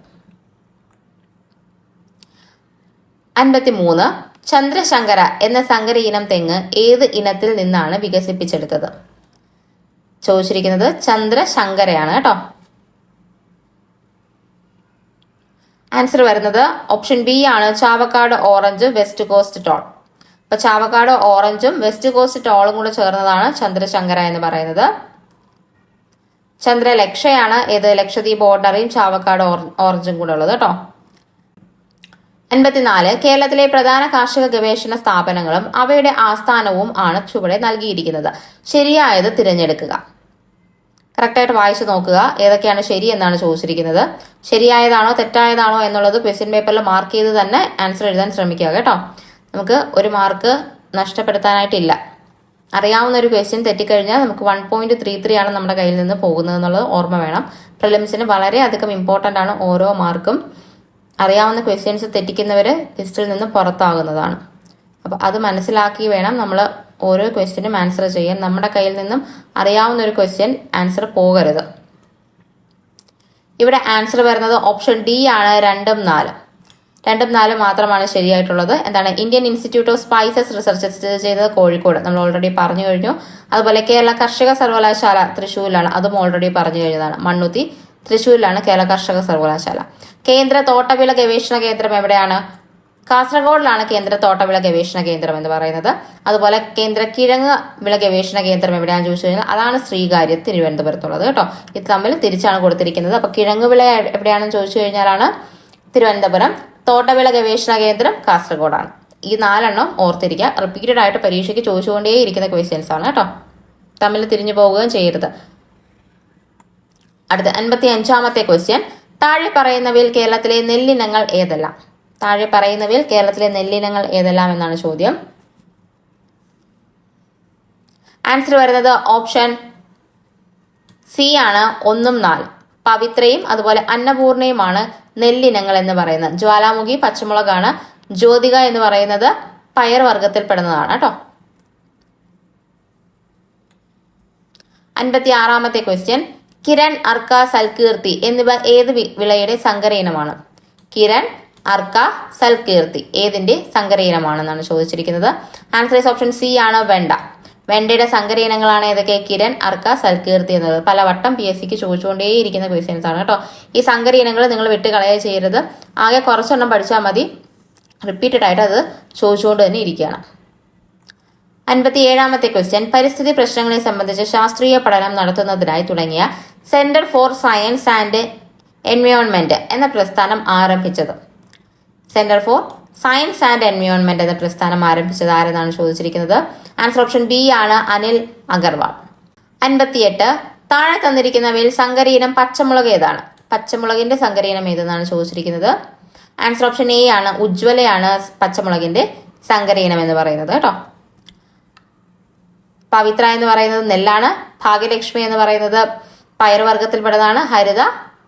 53 ചന്ദ്രശങ്കര എന്ന സങ്കര ഇനം തെങ്ങ് ഏത് ഇനത്തിൽ നിന്നാണ് വികസിപ്പിച്ചെടുത്തത്? ചോദിച്ചിരിക്കുന്നത് ചന്ദ്രശങ്കരയാണ് കേട്ടോ. ആൻസർ വരുന്നത് ഓപ്ഷൻ ബി ആണ്, Chavakkad orange west coast tall. അപ്പൊ ചാവക്കാട് ഓറഞ്ചും വെസ്റ്റ് കോസ്റ്റ് ടോളും കൂടെ ചേർന്നതാണ് ചന്ദ്രശങ്കര എന്ന് പറയുന്നത്. ചന്ദ്രലക്ഷയാണ് ഏത്, ലക്ഷദ്വീപ് ഓർഡിനറിയും ചാവക്കാട് ഓറഞ്ചും കൂടെ ഉള്ളത് കേട്ടോ. 54 കേരളത്തിലെ പ്രധാന കാർഷിക ഗവേഷണ സ്ഥാപനങ്ങളും അവയുടെ ആസ്ഥാനവും ആണ് ചുവടെ നൽകിയിരിക്കുന്നത്. ശരിയായത് തിരഞ്ഞെടുക്കുക. കറക്റ്റായിട്ട് വായിച്ചു നോക്കുക ഏതൊക്കെയാണ് ശരി എന്നാണ് ചോദിച്ചിരിക്കുന്നത്. ശരിയായതാണോ തെറ്റായതാണോ എന്നുള്ളത് ക്വസ്റ്റ്യൻ പേപ്പറിൽ മാർക്ക് ചെയ്ത് തന്നെ ആൻസർ എഴുതാൻ ശ്രമിക്കുക കേട്ടോ. നമുക്ക് ഒരു മാർക്ക് നഷ്ടപ്പെടുത്താനായിട്ടില്ല. അറിയാവുന്ന ഒരു ക്വസ്റ്റ്യൻ തെറ്റിക്കഴിഞ്ഞാൽ നമുക്ക് 1.33 ആണ് നമ്മുടെ കയ്യിൽ നിന്ന് പോകുന്നത് എന്നുള്ളത് ഓർമ്മ വേണം. പ്രിലിംസിന് വളരെയധികം ഇമ്പോർട്ടൻ്റ് ആണ് ഓരോ മാർക്കും. അറിയാവുന്ന ക്വസ്റ്റ്യൻസ് തെറ്റിക്കുന്നവർ ലിസ്റ്റിൽ നിന്ന് പുറത്താകുന്നതാണ്. അപ്പോൾ അത് മനസ്സിലാക്കി വേണം നമ്മൾ ഓരോ ക്വസ്റ്റ്യനും ആൻസർ ചെയ്യാൻ. നമ്മുടെ കയ്യിൽ നിന്നും അറിയാവുന്ന ഒരു ക്വസ്റ്റ്യൻ ആൻസർ പോകരുത്. ഇവിടെ ആൻസർ വരുന്നത് ഓപ്ഷൻ ഡി ആണ്, 2ഉം 4 മാത്രമാണ് ശരിയായിട്ടുള്ളത്. Indian institute of spices research സ്ഥിതി ചെയ്യുന്നത് കോഴിക്കോട്, നമ്മൾ ഓൾറെഡി പറഞ്ഞു കഴിഞ്ഞു. അതുപോലെ കേരള കർഷക സർവകലാശാല തൃശ്ശൂരിലാണ്, അതും ഓൾറെഡി പറഞ്ഞു കഴിഞ്ഞതാണ്. മണ്ണുത്തി തൃശ്ശൂരിലാണ് കേരള കർഷക സർവകലാശാല. കേന്ദ്ര തോട്ടവിള ഗവേഷണ കേന്ദ്രം എവിടെയാണ്? കാസർഗോഡിലാണ് കേന്ദ്ര തോട്ടവിള ഗവേഷണ കേന്ദ്രം എന്ന് പറയുന്നത്. അതുപോലെ കേന്ദ്ര കിഴങ്ങ് വിള ഗവേഷണ കേന്ദ്രം എവിടെയാണെന്ന് ചോദിച്ചു കഴിഞ്ഞാൽ അതാണ് ശ്രീകാര്യം, തിരുവനന്തപുരത്തുള്ളത് കേട്ടോ. ഇത് തമ്മിൽ തിരിച്ചാണ് കൊടുത്തിരിക്കുന്നത്. അപ്പൊ കിഴങ്ങ് വിള എവിടെയാണെന്ന് ചോദിച്ചു കഴിഞ്ഞാലാണ് തിരുവനന്തപുരം, തോട്ടവിള ഗവേഷണ കേന്ദ്രം കാസർഗോഡാണ്. ഈ 4 ഓർത്തിരിക്കുക. റിപ്പീറ്റഡ് ആയിട്ട് പരീക്ഷയ്ക്ക് ചോദിച്ചുകൊണ്ടേയിരിക്കുന്ന ക്വസ്റ്റ്യൻസ് ആണ് കേട്ടോ. തമ്മിൽ തിരിഞ്ഞു പോവുകയും ചെയ്യരുത്. അടുത്ത 55-ാമത്തെ ക്വസ്റ്റ്യൻ, താഴെ പറയുന്നവയിൽ കേരളത്തിലെ നെല്ലിനങ്ങൾ ഏതെല്ലാം? താഴെ പറയുന്നവയിൽ കേരളത്തിലെ നെല്ലിനങ്ങൾ ഏതെല്ലാം എന്നാണ് ചോദ്യം. ആൻസർ വരുന്നത് ഓപ്ഷൻ സി ആണ്, 1ഉം 4. പവിത്രയും അതുപോലെ അന്നപൂർണയുമാണ് നെല്ലിനങ്ങൾ എന്ന് പറയുന്നത്. ജ്വാലാമുഖി പച്ചമുളകാണ്. ജ്യോതിക എന്ന് പറയുന്നത് പയർ വർഗത്തിൽപ്പെടുന്നതാണ് കേട്ടോ. 56-ാമത്തെ ക്വസ്റ്റ്യൻ, കിരൺ, അർക്ക, സൽകീർത്തി എന്നിവ ഏത് വിളയുടെ സങ്കര ഇനമാണ്? കിരൺ, അർക്ക, സൽകീർത്തി ഏതിന്റെ സങ്കര ഇനമാണെന്നാണ് ചോദിച്ചിരിക്കുന്നത്. ആൻസർ ഇസ് ഓപ്ഷൻ സി ആണ്, വെണ്ട. വെണ്ടയുടെ സങ്കര ഇനങ്ങളാണ് ഏതൊക്കെ? കിരൺ, അർക്ക, സൽകീർത്തി എന്നത്. പലവട്ടം PSCക്ക് ചോദിച്ചുകൊണ്ടേയിരിക്കുന്ന ക്വസ്റ്റ്യൻസ് ആണ് കേട്ടോ. ഈ സങ്കര ഇനങ്ങൾ നിങ്ങൾ വിട്ട് കളയുക ചെയ്യരുത്. ആകെ കുറച്ചെണ്ണം പഠിച്ചാൽ മതി. റിപ്പീറ്റഡ് ആയിട്ട് അത് ചോദിച്ചുകൊണ്ട് തന്നെ ഇരിക്കുകയാണ്. 57-ാമത്തെ ക്വസ്റ്റ്യൻ, പരിസ്ഥിതി പ്രശ്നങ്ങളെ സംബന്ധിച്ച് ശാസ്ത്രീയ പഠനം നടത്തുന്നതിനായി തുടങ്ങിയ centre for science and environment എന്ന പ്രസ്ഥാനം ആരംഭിച്ചത്? Centre for science and environment എന്ന പ്രസ്ഥാനം ആരംഭിച്ചത് ആരെന്നാണ് ചോദിച്ചിരിക്കുന്നത്. ആൻസർ ഓപ്ഷൻ ബി ആണ്, അനിൽ അഗർവാൾ. 58 താഴെ തന്നിരിക്കുന്നവയിൽ സങ്കര ഇനം പച്ചമുളക് ഏതാണ്? പച്ചമുളകിന്റെ സങ്കര ഇനം ഏതെന്നാണ് ചോദിച്ചിരിക്കുന്നത്. ആൻസർ ഓപ്ഷൻ എ ആണ്, ഉജ്ജ്വലയാണ് പച്ചമുളകിന്റെ സങ്കര ഇനം എന്ന് പറയുന്നത് കേട്ടോ. പവിത്ര എന്ന് പറയുന്നത് നെല്ലാണ്. ഭാഗ്യലക്ഷ്മി എന്ന് പറയുന്നത് പയർവർഗത്തിൽപ്പെടുന്നതാണ്. ഹരിത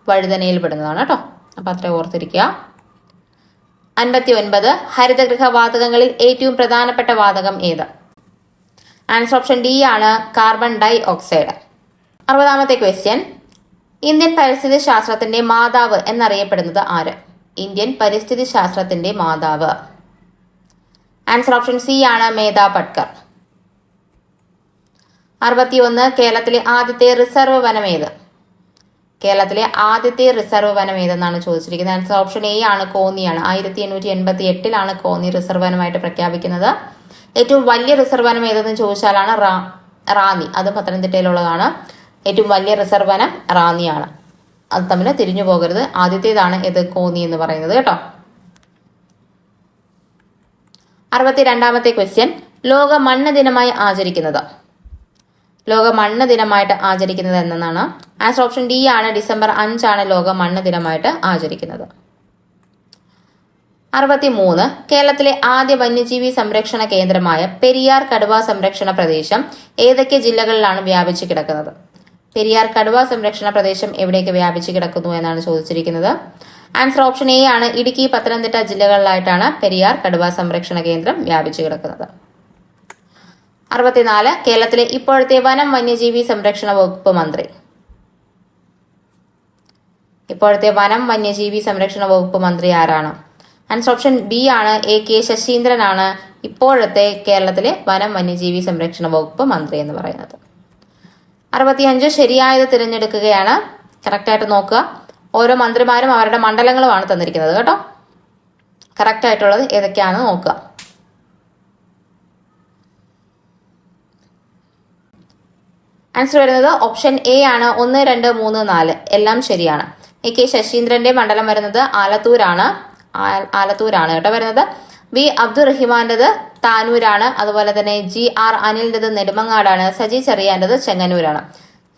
വഴുതനയിൽ പെടുന്നതാണ് കേട്ടോ. അപ്പൊ അത്ര ഓർത്തിരിക്കുക. 59 ഹരിതഗൃഹ വാതകങ്ങളിൽ ഏറ്റവും പ്രധാനപ്പെട്ട വാതകം ഏത്? ആൻസർ ഓപ്ഷൻ ഡി ആണ് കാർബൺ ഡൈ ഓക്സൈഡ്. 60ാമത്തെ ക്വസ്റ്റ്യൻ, ഇന്ത്യൻ പരിസ്ഥിതി ശാസ്ത്രത്തിന്റെ മാതാവ് എന്നറിയപ്പെടുന്നത് ആര്? ഇന്ത്യൻ പരിസ്ഥിതി ശാസ്ത്രത്തിന്റെ മാതാവ്. ആൻസർ ഓപ്ഷൻ സി ആണ് മേധ പട്കർ. 61 കേരളത്തിലെ ആദ്യത്തെ റിസർവ് വനം ഏത്? കേരളത്തിലെ ആദ്യത്തെ റിസർവ് വനം ഏതെന്നാണ് ചോദിച്ചിരിക്കുന്നത്. ആൻസർ ഓപ്ഷൻ എ ആണ് കോന്നിയാണ്. 1888 കോന്നി റിസർവ് വനമായിട്ട് പ്രഖ്യാപിക്കുന്നത്. ഏറ്റവും വലിയ റിസർവ് വനം ഏതെന്ന് ചോദിച്ചാലാണ് റാന്നി. അത് പത്തനംതിട്ടയിലുള്ളതാണ്. ഏറ്റവും വലിയ റിസർവ് വനം റാന്നിയാണ്. അത് തമ്മിൽ തിരിഞ്ഞു പോകരുത്. ആദ്യത്തേതാണ് ഇത് കോന്നി എന്ന് പറയുന്നത് കേട്ടോ. 62ാമത്തെ ക്വസ്റ്റ്യൻ, ലോക മണ്ണ് ദിനമായി ആചരിക്കുന്നത്? ലോക മണ്ണ് ദിനമായിട്ട് ആചരിക്കുന്നത് എന്നാണ്? ആൻസർ ഓപ്ഷൻ ഡി ആണ് ഡിസംബർ 5 ലോക മണ്ണ് ദിനമായിട്ട് ആചരിക്കുന്നത്. 63 കേരളത്തിലെ ആദ്യ വന്യജീവി സംരക്ഷണ കേന്ദ്രമായ പെരിയാർ കടുവ സംരക്ഷണ പ്രദേശം ഏതൊക്കെ ജില്ലകളിലാണ് വ്യാപിച്ചു കിടക്കുന്നത്? പെരിയാർ കടുവ സംരക്ഷണ പ്രദേശം എവിടേക്ക് വ്യാപിച്ചു കിടക്കുന്നു എന്നാണ് ചോദിച്ചിരിക്കുന്നത്. ആൻസർ ഓപ്ഷൻ എ ആണ് ഇടുക്കി, പത്തനംതിട്ട ജില്ലകളിലായിട്ടാണ് പെരിയാർ കടുവ സംരക്ഷണ കേന്ദ്രം വ്യാപിച്ചു കിടക്കുന്നത്. 64 കേരളത്തിലെ ഇപ്പോഴത്തെ വനം വന്യജീവി സംരക്ഷണ വകുപ്പ് മന്ത്രി? ഇപ്പോഴത്തെ വനം വന്യജീവി സംരക്ഷണ വകുപ്പ് മന്ത്രി ആരാണ്? ആൻസർ ഓപ്ഷൻ ബി ആണ് AK ശശീന്ദ്രനാണ് ഇപ്പോഴത്തെ കേരളത്തിലെ വനം വന്യജീവി സംരക്ഷണ വകുപ്പ് മന്ത്രി എന്ന് പറയുന്നത്. 65 ശരിയായത് തിരഞ്ഞെടുക്കുകയാണ്. കറക്റ്റായിട്ട് നോക്കുക. ഓരോ മന്ത്രിമാരും അവരുടെ മണ്ഡലങ്ങളുമാണ് തന്നിരിക്കുന്നത് കേട്ടോ. കറക്റ്റായിട്ടുള്ളത് ഏതൊക്കെയാണെന്ന് നോക്കുക. ആൻസർ വരുന്നത് ഓപ്ഷൻ എ ആണ്. 1, 2, 3, 4 എല്ലാം ശരിയാണ്. AK ശശീന്ദ്രന്റെ മണ്ഡലം വരുന്നത് ആലത്തൂരാണ് കേട്ടോ വരുന്നത്. വി അബ്ദുറഹിമാന്റേത് താനൂരാണ്. അതുപോലെ തന്നെ GR അനിലിന്റേത് നെടുമങ്ങാടാണ്. സജി ചെറിയാന്റേത് ചെങ്ങന്നൂരാണ്.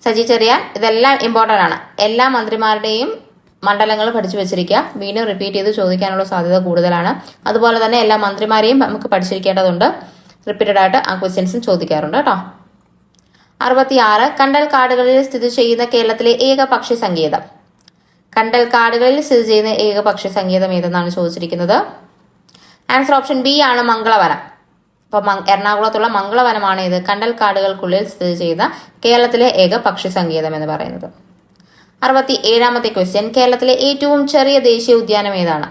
സജി ചെറിയാൻ ഇതെല്ലാം ഇമ്പോർട്ടന്റ് ആണ്. എല്ലാ മന്ത്രിമാരുടെയും മണ്ഡലങ്ങൾ പഠിച്ചു വെച്ചിരിക്കുക. വീണ്ടും റിപ്പീറ്റ് ചെയ്ത് ചോദിക്കാനുള്ള സാധ്യത കൂടുതലാണ്. അതുപോലെ തന്നെ എല്ലാ മന്ത്രിമാരെയും നമുക്ക് പഠിച്ചിരിക്കേണ്ടതുണ്ട്. റിപ്പീറ്റഡ് ആയിട്ട് ആ ക്വസ്റ്റ്യൻസും ചോദിക്കാറുണ്ട് കേട്ടോ. 66 കണ്ടൽ കാടുകളിൽ സ്ഥിതി ചെയ്യുന്ന കേരളത്തിലെ ഏക പക്ഷി സങ്കേതം? കണ്ടൽ കാടുകളിൽ സ്ഥിതി ചെയ്യുന്ന ഏക പക്ഷി സങ്കേതം ഏതെന്നാണ് ചോദിച്ചിരിക്കുന്നത്. ആൻസർ ഓപ്ഷൻ ബി ആണ് മംഗളവനം. അപ്പൊ എറണാകുളത്തുള്ള മംഗളവനമാണ് ഇത് കണ്ടൽ കാടുകൾക്കുള്ളിൽ സ്ഥിതി ചെയ്യുന്ന കേരളത്തിലെ ഏക പക്ഷി സങ്കേതം എന്ന് പറയുന്നത്. 67ാമത്തെ ക്വസ്റ്റ്യൻ, കേരളത്തിലെ ഏറ്റവും ചെറിയ ദേശീയ ഉദ്യാനം ഏതാണ്?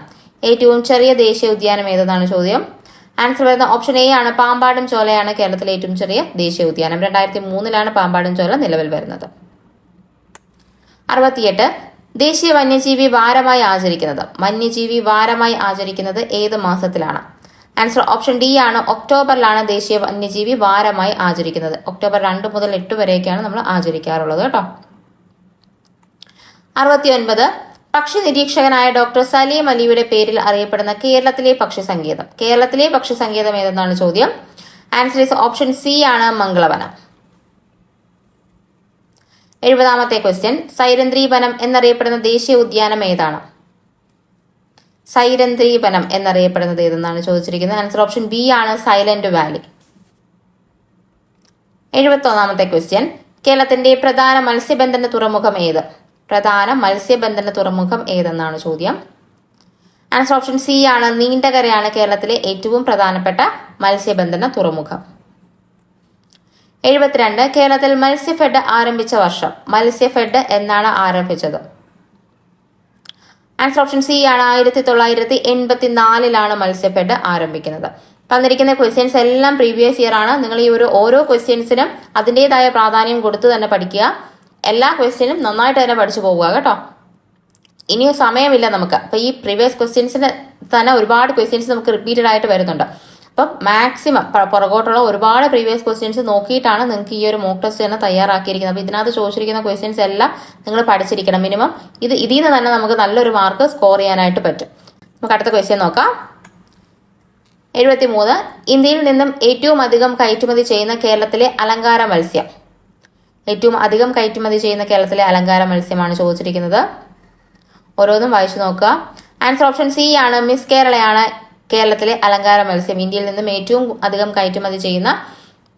ഏറ്റവും ചെറിയ ദേശീയ ഉദ്യാനം ഏതെന്നാണ് ചോദ്യം. ആൻസർ വരുന്ന ഓപ്ഷൻ എ ആണ് പാമ്പാടും ചോലയാണ് കേരളത്തിലെ ഏറ്റവും ചെറിയ ദേശീയ ഉദ്യാനം. 2003 പാമ്പാടും ചോല നിലവിൽ വരുന്നത്. 68 ദേശീയ വന്യജീവി വാരമായി ആചരിക്കുന്നത്? വന്യജീവി വാരമായി ആചരിക്കുന്നത് ഏത് മാസത്തിലാണ്? ആൻസർ ഓപ്ഷൻ ഡി ആണ് ഒക്ടോബറിലാണ് ദേശീയ വന്യജീവി വാരമായി ആചരിക്കുന്നത്. ഒക്ടോബർ 2 മുതൽ 8 വരെയൊക്കെയാണ് നമ്മൾ ആചരിക്കാറുള്ളത് കേട്ടോ. 69 പക്ഷി നിരീക്ഷകനായ ഡോക്ടർ സലീം അലിയുടെ പേരിൽ അറിയപ്പെടുന്ന കേരളത്തിലെ പക്ഷി സങ്കേതം? കേരളത്തിലെ പക്ഷി സങ്കേതം ഏതെന്നാണ് ചോദ്യം. ആൻസർ ഈസ് ഓപ്ഷൻ സി ആണ് മംഗളവനം. 70ാമത്തെ ക്വസ്റ്റ്യൻ, സൈരന്ധ്രി വനം എന്നറിയപ്പെടുന്ന ദേശീയ ഉദ്യാനം ഏതാണ്? സൈരന്ധ്രി വനം എന്നറിയപ്പെടുന്നത് ഏതെന്നാണ് ചോദിച്ചിരിക്കുന്നത്. ആൻസർ ഓപ്ഷൻ ബി ആണ് സൈലന്റ് വാലി. 71ാമത്തെ ക്വസ്റ്റ്യൻ, കേരളത്തിന്റെ പ്രധാന മത്സ്യബന്ധന തുറമുഖം ഏത്? പ്രധാന മത്സ്യബന്ധന തുറമുഖം ഏതെന്നാണ് ചോദ്യം. ആൻസർ ഓപ്ഷൻ സി ആണ് നീണ്ടകരയാണ് കേരളത്തിലെ ഏറ്റവും പ്രധാനപ്പെട്ട മത്സ്യബന്ധന തുറമുഖം. 72 കേരളത്തിൽ മത്സ്യഫെഡ് ആരംഭിച്ച വർഷം? മത്സ്യഫെഡ് എന്നാണ് ആരംഭിച്ചത്? ആൻസർ ഓപ്ഷൻ സി ആണ് 1984 മത്സ്യഫെഡ് ആരംഭിക്കുന്നത്. തന്നിരിക്കുന്ന ക്വസ്റ്റ്യൻസ് എല്ലാം പ്രീവിയസ് ഇയർ ആണ്. നിങ്ങൾ ഈ ഓരോ ക്വസ്റ്റ്യൻസിനും അതിൻ്റെതായ പ്രാധാന്യം കൊടുത്ത് തന്നെ പഠിക്കുക. എല്ലാ ക്വസ്റ്റ്യനും നന്നായിട്ട് തന്നെ പഠിച്ചു പോവുക കേട്ടോ. ഇനിയും സമയമില്ല നമുക്ക്. അപ്പൊ ഈ പ്രീവിയസ് ക്വസ്റ്റ്യൻസിന് തന്നെ ഒരുപാട് ക്വസ്റ്റ്യൻസ് നമുക്ക് റിപ്പീറ്റഡ് ആയിട്ട് വരുന്നുണ്ട്. അപ്പം മാക്സിമം പുറകോട്ടുള്ള ഒരുപാട് പ്രീവിയസ് ക്വസ്റ്റ്യൻസ് നോക്കിയിട്ടാണ് നിങ്ങൾക്ക് ഈ ഒരു മോക്ക് ടെസ്റ്റ് തന്നെ തയ്യാറാക്കിയിരിക്കുന്നത്. അപ്പോൾ ഇതിനകത്ത് ചോദിച്ചിരിക്കുന്ന ക്വസ്റ്റ്യൻസ് എല്ലാം നിങ്ങൾ പഠിച്ചിരിക്കണം. മിനിമം ഇതിൽ നിന്ന് തന്നെ നമുക്ക് നല്ലൊരു മാർക്ക് സ്കോർ ചെയ്യാനായിട്ട് പറ്റും. നമുക്ക് അടുത്ത ക്വസ്റ്റ്യൻ നോക്കാം. 73 ഇന്ത്യയിൽ നിന്നും ഏറ്റവും അധികം കയറ്റുമതി ചെയ്യുന്ന കേരളത്തിലെ അലങ്കാര മത്സ്യം? ഏറ്റവും അധികം കയറ്റുമതി ചെയ്യുന്ന കേരളത്തിലെ അലങ്കാര മത്സ്യമാണ് ചോദിച്ചിരിക്കുന്നത്. ഓരോന്നും വായിച്ചു നോക്കുക. ആൻസർ ഓപ്ഷൻ സി ആണ് മിസ് കേരളയാണ് കേരളത്തിലെ അലങ്കാര മത്സ്യം. ഇന്ത്യയിൽ നിന്നും ഏറ്റവും അധികം കയറ്റുമതി ചെയ്യുന്ന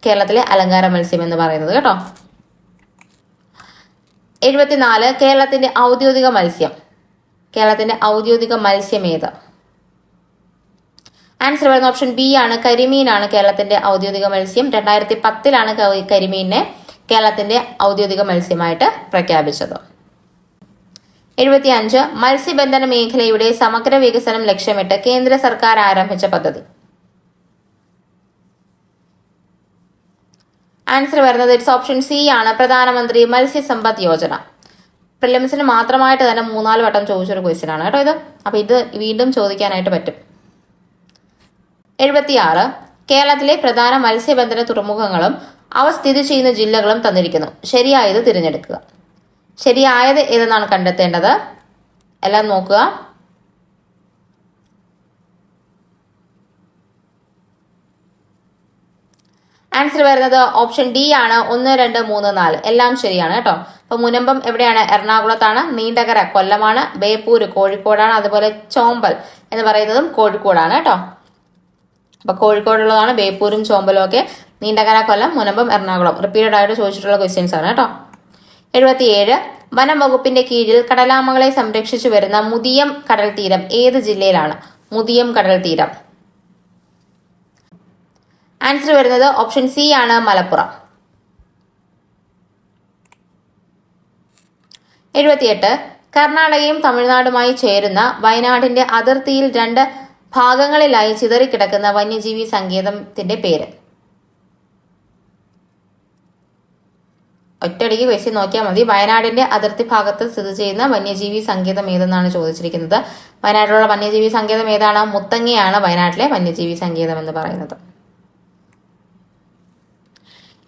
കേരളത്തിലെ അലങ്കാര മത്സ്യം എന്ന് പറയുന്നത് കേട്ടോ. 74 കേരളത്തിന്റെ ഔദ്യോഗിക മത്സ്യം? കേരളത്തിന്റെ ഔദ്യോഗിക മത്സ്യം ഏത്? ആൻസർ വരുന്ന ഓപ്ഷൻ ബി ആണ്. കരിമീനാണ് കേരളത്തിന്റെ ഔദ്യോഗിക മത്സ്യം. 2010 കരിമീനിനെ കേരളത്തിന്റെ ഔദ്യോഗിക മത്സ്യമായിട്ട് പ്രഖ്യാപിച്ചത്. 75 മത്സ്യബന്ധന മേഖലയുടെ സമഗ്ര വികസനം ലക്ഷ്യമിട്ട് കേന്ദ്ര സർക്കാർ ആരംഭിച്ച പദ്ധതി. ആൻസർ വരുന്നത് ഇറ്റ്സ് ഓപ്ഷൻ സി ആണ്. പ്രധാനമന്ത്രി മത്സ്യസമ്പദ് യോജന. പ്രിലിംസിന് മാത്രമായിട്ട് തന്നെ 3-4 വട്ടം ചോദിച്ചൊരു ക്വസ്റ്റ്യൻ ആണ് കേട്ടോ ഇത്. അപ്പൊ ഇത് വീണ്ടും ചോദിക്കാനായിട്ട് പറ്റും. 76 കേരളത്തിലെ പ്രധാന മത്സ്യബന്ധന തുറമുഖങ്ങളും അവ സ്ഥിതി ചെയ്യുന്ന ജില്ലകളും തന്നിരിക്കുന്നു. ശരിയായത് തിരഞ്ഞെടുക്കുക. ശരിയായത് ഏതെന്നാണ് കണ്ടെത്തേണ്ടത്. എല്ലാം നോക്കുക. ആൻസർ വരുന്നത് ഓപ്ഷൻ ഡി ആണ്. 1, 2, 3, 4 എല്ലാം ശരിയാണ് കേട്ടോ. അപ്പൊ മുനമ്പം എവിടെയാണ്? എറണാകുളത്താണ്. നീണ്ടകര കൊല്ലമാണ്. ബേപ്പൂര് കോഴിക്കോടാണ്. അതുപോലെ ചോമ്പൽ എന്ന് പറയുന്നതും കോഴിക്കോടാണ് കേട്ടോ. അപ്പൊ കോഴിക്കോടുള്ളതാണ് ബേപ്പൂരും ചോമ്പലും ഒക്കെ. നീണ്ടകര കൊല്ലം, മുനമ്പം എറണാകുളം. റിപ്പീറ്റഡ് ആയിട്ട് ചോദിച്ചിട്ടുള്ള ക്വസ്റ്റ്യൻസ് ആണ് കേട്ടോ. 77 വനം വകുപ്പിന്റെ കീഴിൽ കടലാമകളെ സംരക്ഷിച്ചു വരുന്ന മുതിയം കടൽ തീരം ഏത് ജില്ലയിലാണ്? മുതിയം കടൽ തീരം. ആൻസർ വരുന്നത് ഓപ്ഷൻ സി ആണ്. മലപ്പുറം. 78 കർണാടകയും തമിഴ്നാടുമായി ചേരുന്ന വയനാടിന്റെ അതിർത്തിയിൽ 2 ഭാഗങ്ങളിലായി ചിതറിക്കിടക്കുന്ന വന്യജീവി സങ്കേതത്തിന്റെ പേര്. ഒറ്റയടിക്ക് ക്വസ്റ്റ്യൻ നോക്കിയാൽ മതി. വയനാടിന്റെ അതിർത്തി ഭാഗത്ത് സ്ഥിതി ചെയ്യുന്ന വന്യജീവി സങ്കേതം ഏതെന്നാണ് ചോദിച്ചിരിക്കുന്നത്. വയനാട്ടിലുള്ള വന്യജീവി സങ്കേതം ഏതാണ്? മുത്തങ്ങയാണ് വയനാട്ടിലെ വന്യജീവി സങ്കേതം എന്ന് പറയുന്നത്.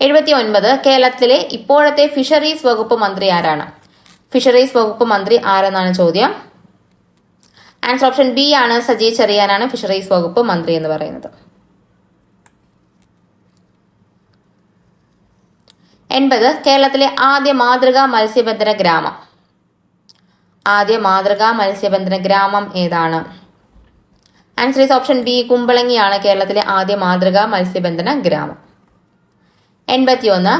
79 കേരളത്തിലെ ഇപ്പോഴത്തെ ഫിഷറീസ് വകുപ്പ് മന്ത്രി ആരാണ്? ഫിഷറീസ് വകുപ്പ് മന്ത്രി ആരെന്നാണ് ചോദ്യം. ആൻസർ ഓപ്ഷൻ ബി ആണ്. സജി ചെറിയാനാണ് ഫിഷറീസ് വകുപ്പ് മന്ത്രി എന്ന് പറയുന്നത്. 80 കേരളത്തിലെ ആദ്യ മാതൃകാ മത്സ്യബന്ധന ഗ്രാമം. ആദ്യ മാതൃകാ മത്സ്യബന്ധന ഗ്രാമം ഏതാണ്? Answer is option B. കുമ്പളങ്ങിയാണ് കേരളത്തിലെ ആദ്യ മാതൃകാ മത്സ്യബന്ധന ഗ്രാമം. 81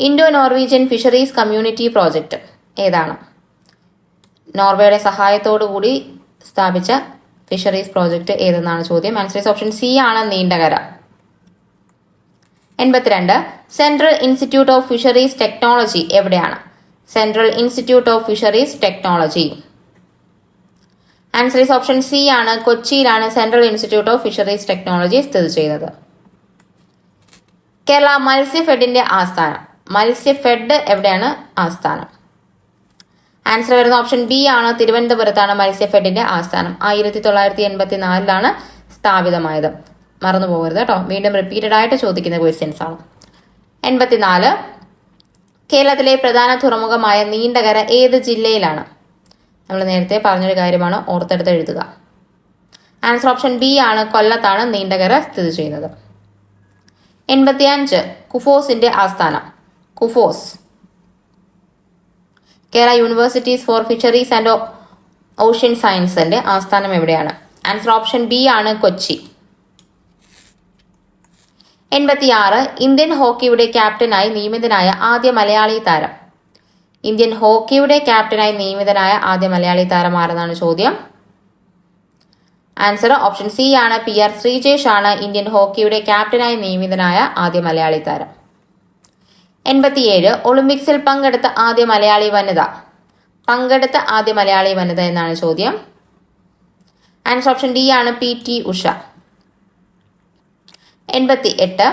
Indo Norwegian fisheries community project ഏതാണ്? നോർവേയുടെ സഹായത്തോടു കൂടി സ്ഥാപിച്ച ഫിഷറീസ് പ്രോജക്റ്റ് ഏതെന്നാണ് ചോദ്യം. ആൻസർ ഈസ് ഓപ്ഷൻ സി ആണ്. Neendakara. 82 central institute of fisheries technology എവിടെയാണ്? Central institute of fisheries technology. Answer is option C ആണ്. കൊച്ചിയിലാണ് central institute of fisheries technology സ്ഥിതി ചെയ്യുന്നത്. കേരള മത്സ്യഫെഡിന്റെ ആസ്ഥാനം. മത്സ്യഫെഡ് എവിടെയാണ് ആസ്ഥാനം? ആൻസർ വരുന്ന ഓപ്ഷൻ ബി ആണ്. തിരുവനന്തപുരത്താണ് മത്സ്യഫെഡിന്റെ ആസ്ഥാനം. 1984 സ്ഥാപിതമായത്. മറന്നു പോകരുത് കേട്ടോ. വീണ്ടും റിപ്പീറ്റഡ് ആയിട്ട് ചോദിക്കുന്ന ക്വസ്റ്റ്യൻസ് ആണ്. 84 കേരളത്തിലെ പ്രധാന തുറമുഖമായ നീണ്ടകര ഏത് ജില്ലയിലാണ്? നമ്മൾ നേരത്തെ പറഞ്ഞൊരു കാര്യമാണ്, ഓർത്തെടുത്ത് എഴുതുക. ആൻസർ ഓപ്ഷൻ ബി ആണ്. കൊല്ലത്താണ് നീണ്ടകര സ്ഥിതി ചെയ്യുന്നത്. 85 കുഫോസിന്റെ ആസ്ഥാനം. KUFOS. Kerala universities four fisheries and ocean സയൻസിന്റെ ആസ്ഥാനം എവിടെയാണ്? ആൻസർ ഓപ്ഷൻ ബി ആണ്. കൊച്ചി. 86 ഇന്ത്യൻ ഹോക്കിയുടെ ക്യാപ്റ്റനായി നിയമിതനായ ആദ്യ മലയാളി താരം. ഇന്ത്യൻ ഹോക്കിയുടെ ക്യാപ്റ്റനായി നിയമിതനായ ആദ്യ മലയാളി താരം ആരെന്നാണ് ചോദ്യം. ആൻസർ ഓപ്ഷൻ സി ആണ്. PR ശ്രീജേഷ് ആണ് ഇന്ത്യൻ ഹോക്കിയുടെ ക്യാപ്റ്റനായി നിയമിതനായ ആദ്യ മലയാളി താരം. 87 ഒളിമ്പിക്സിൽ പങ്കെടുത്ത ആദ്യ മലയാളി വനിത. പങ്കെടുത്ത ആദ്യ മലയാളി വനിത എന്നാണ് ചോദ്യം. ആൻസർ ഓപ്ഷൻ ഡി ആണ്. PT ഉഷ. 88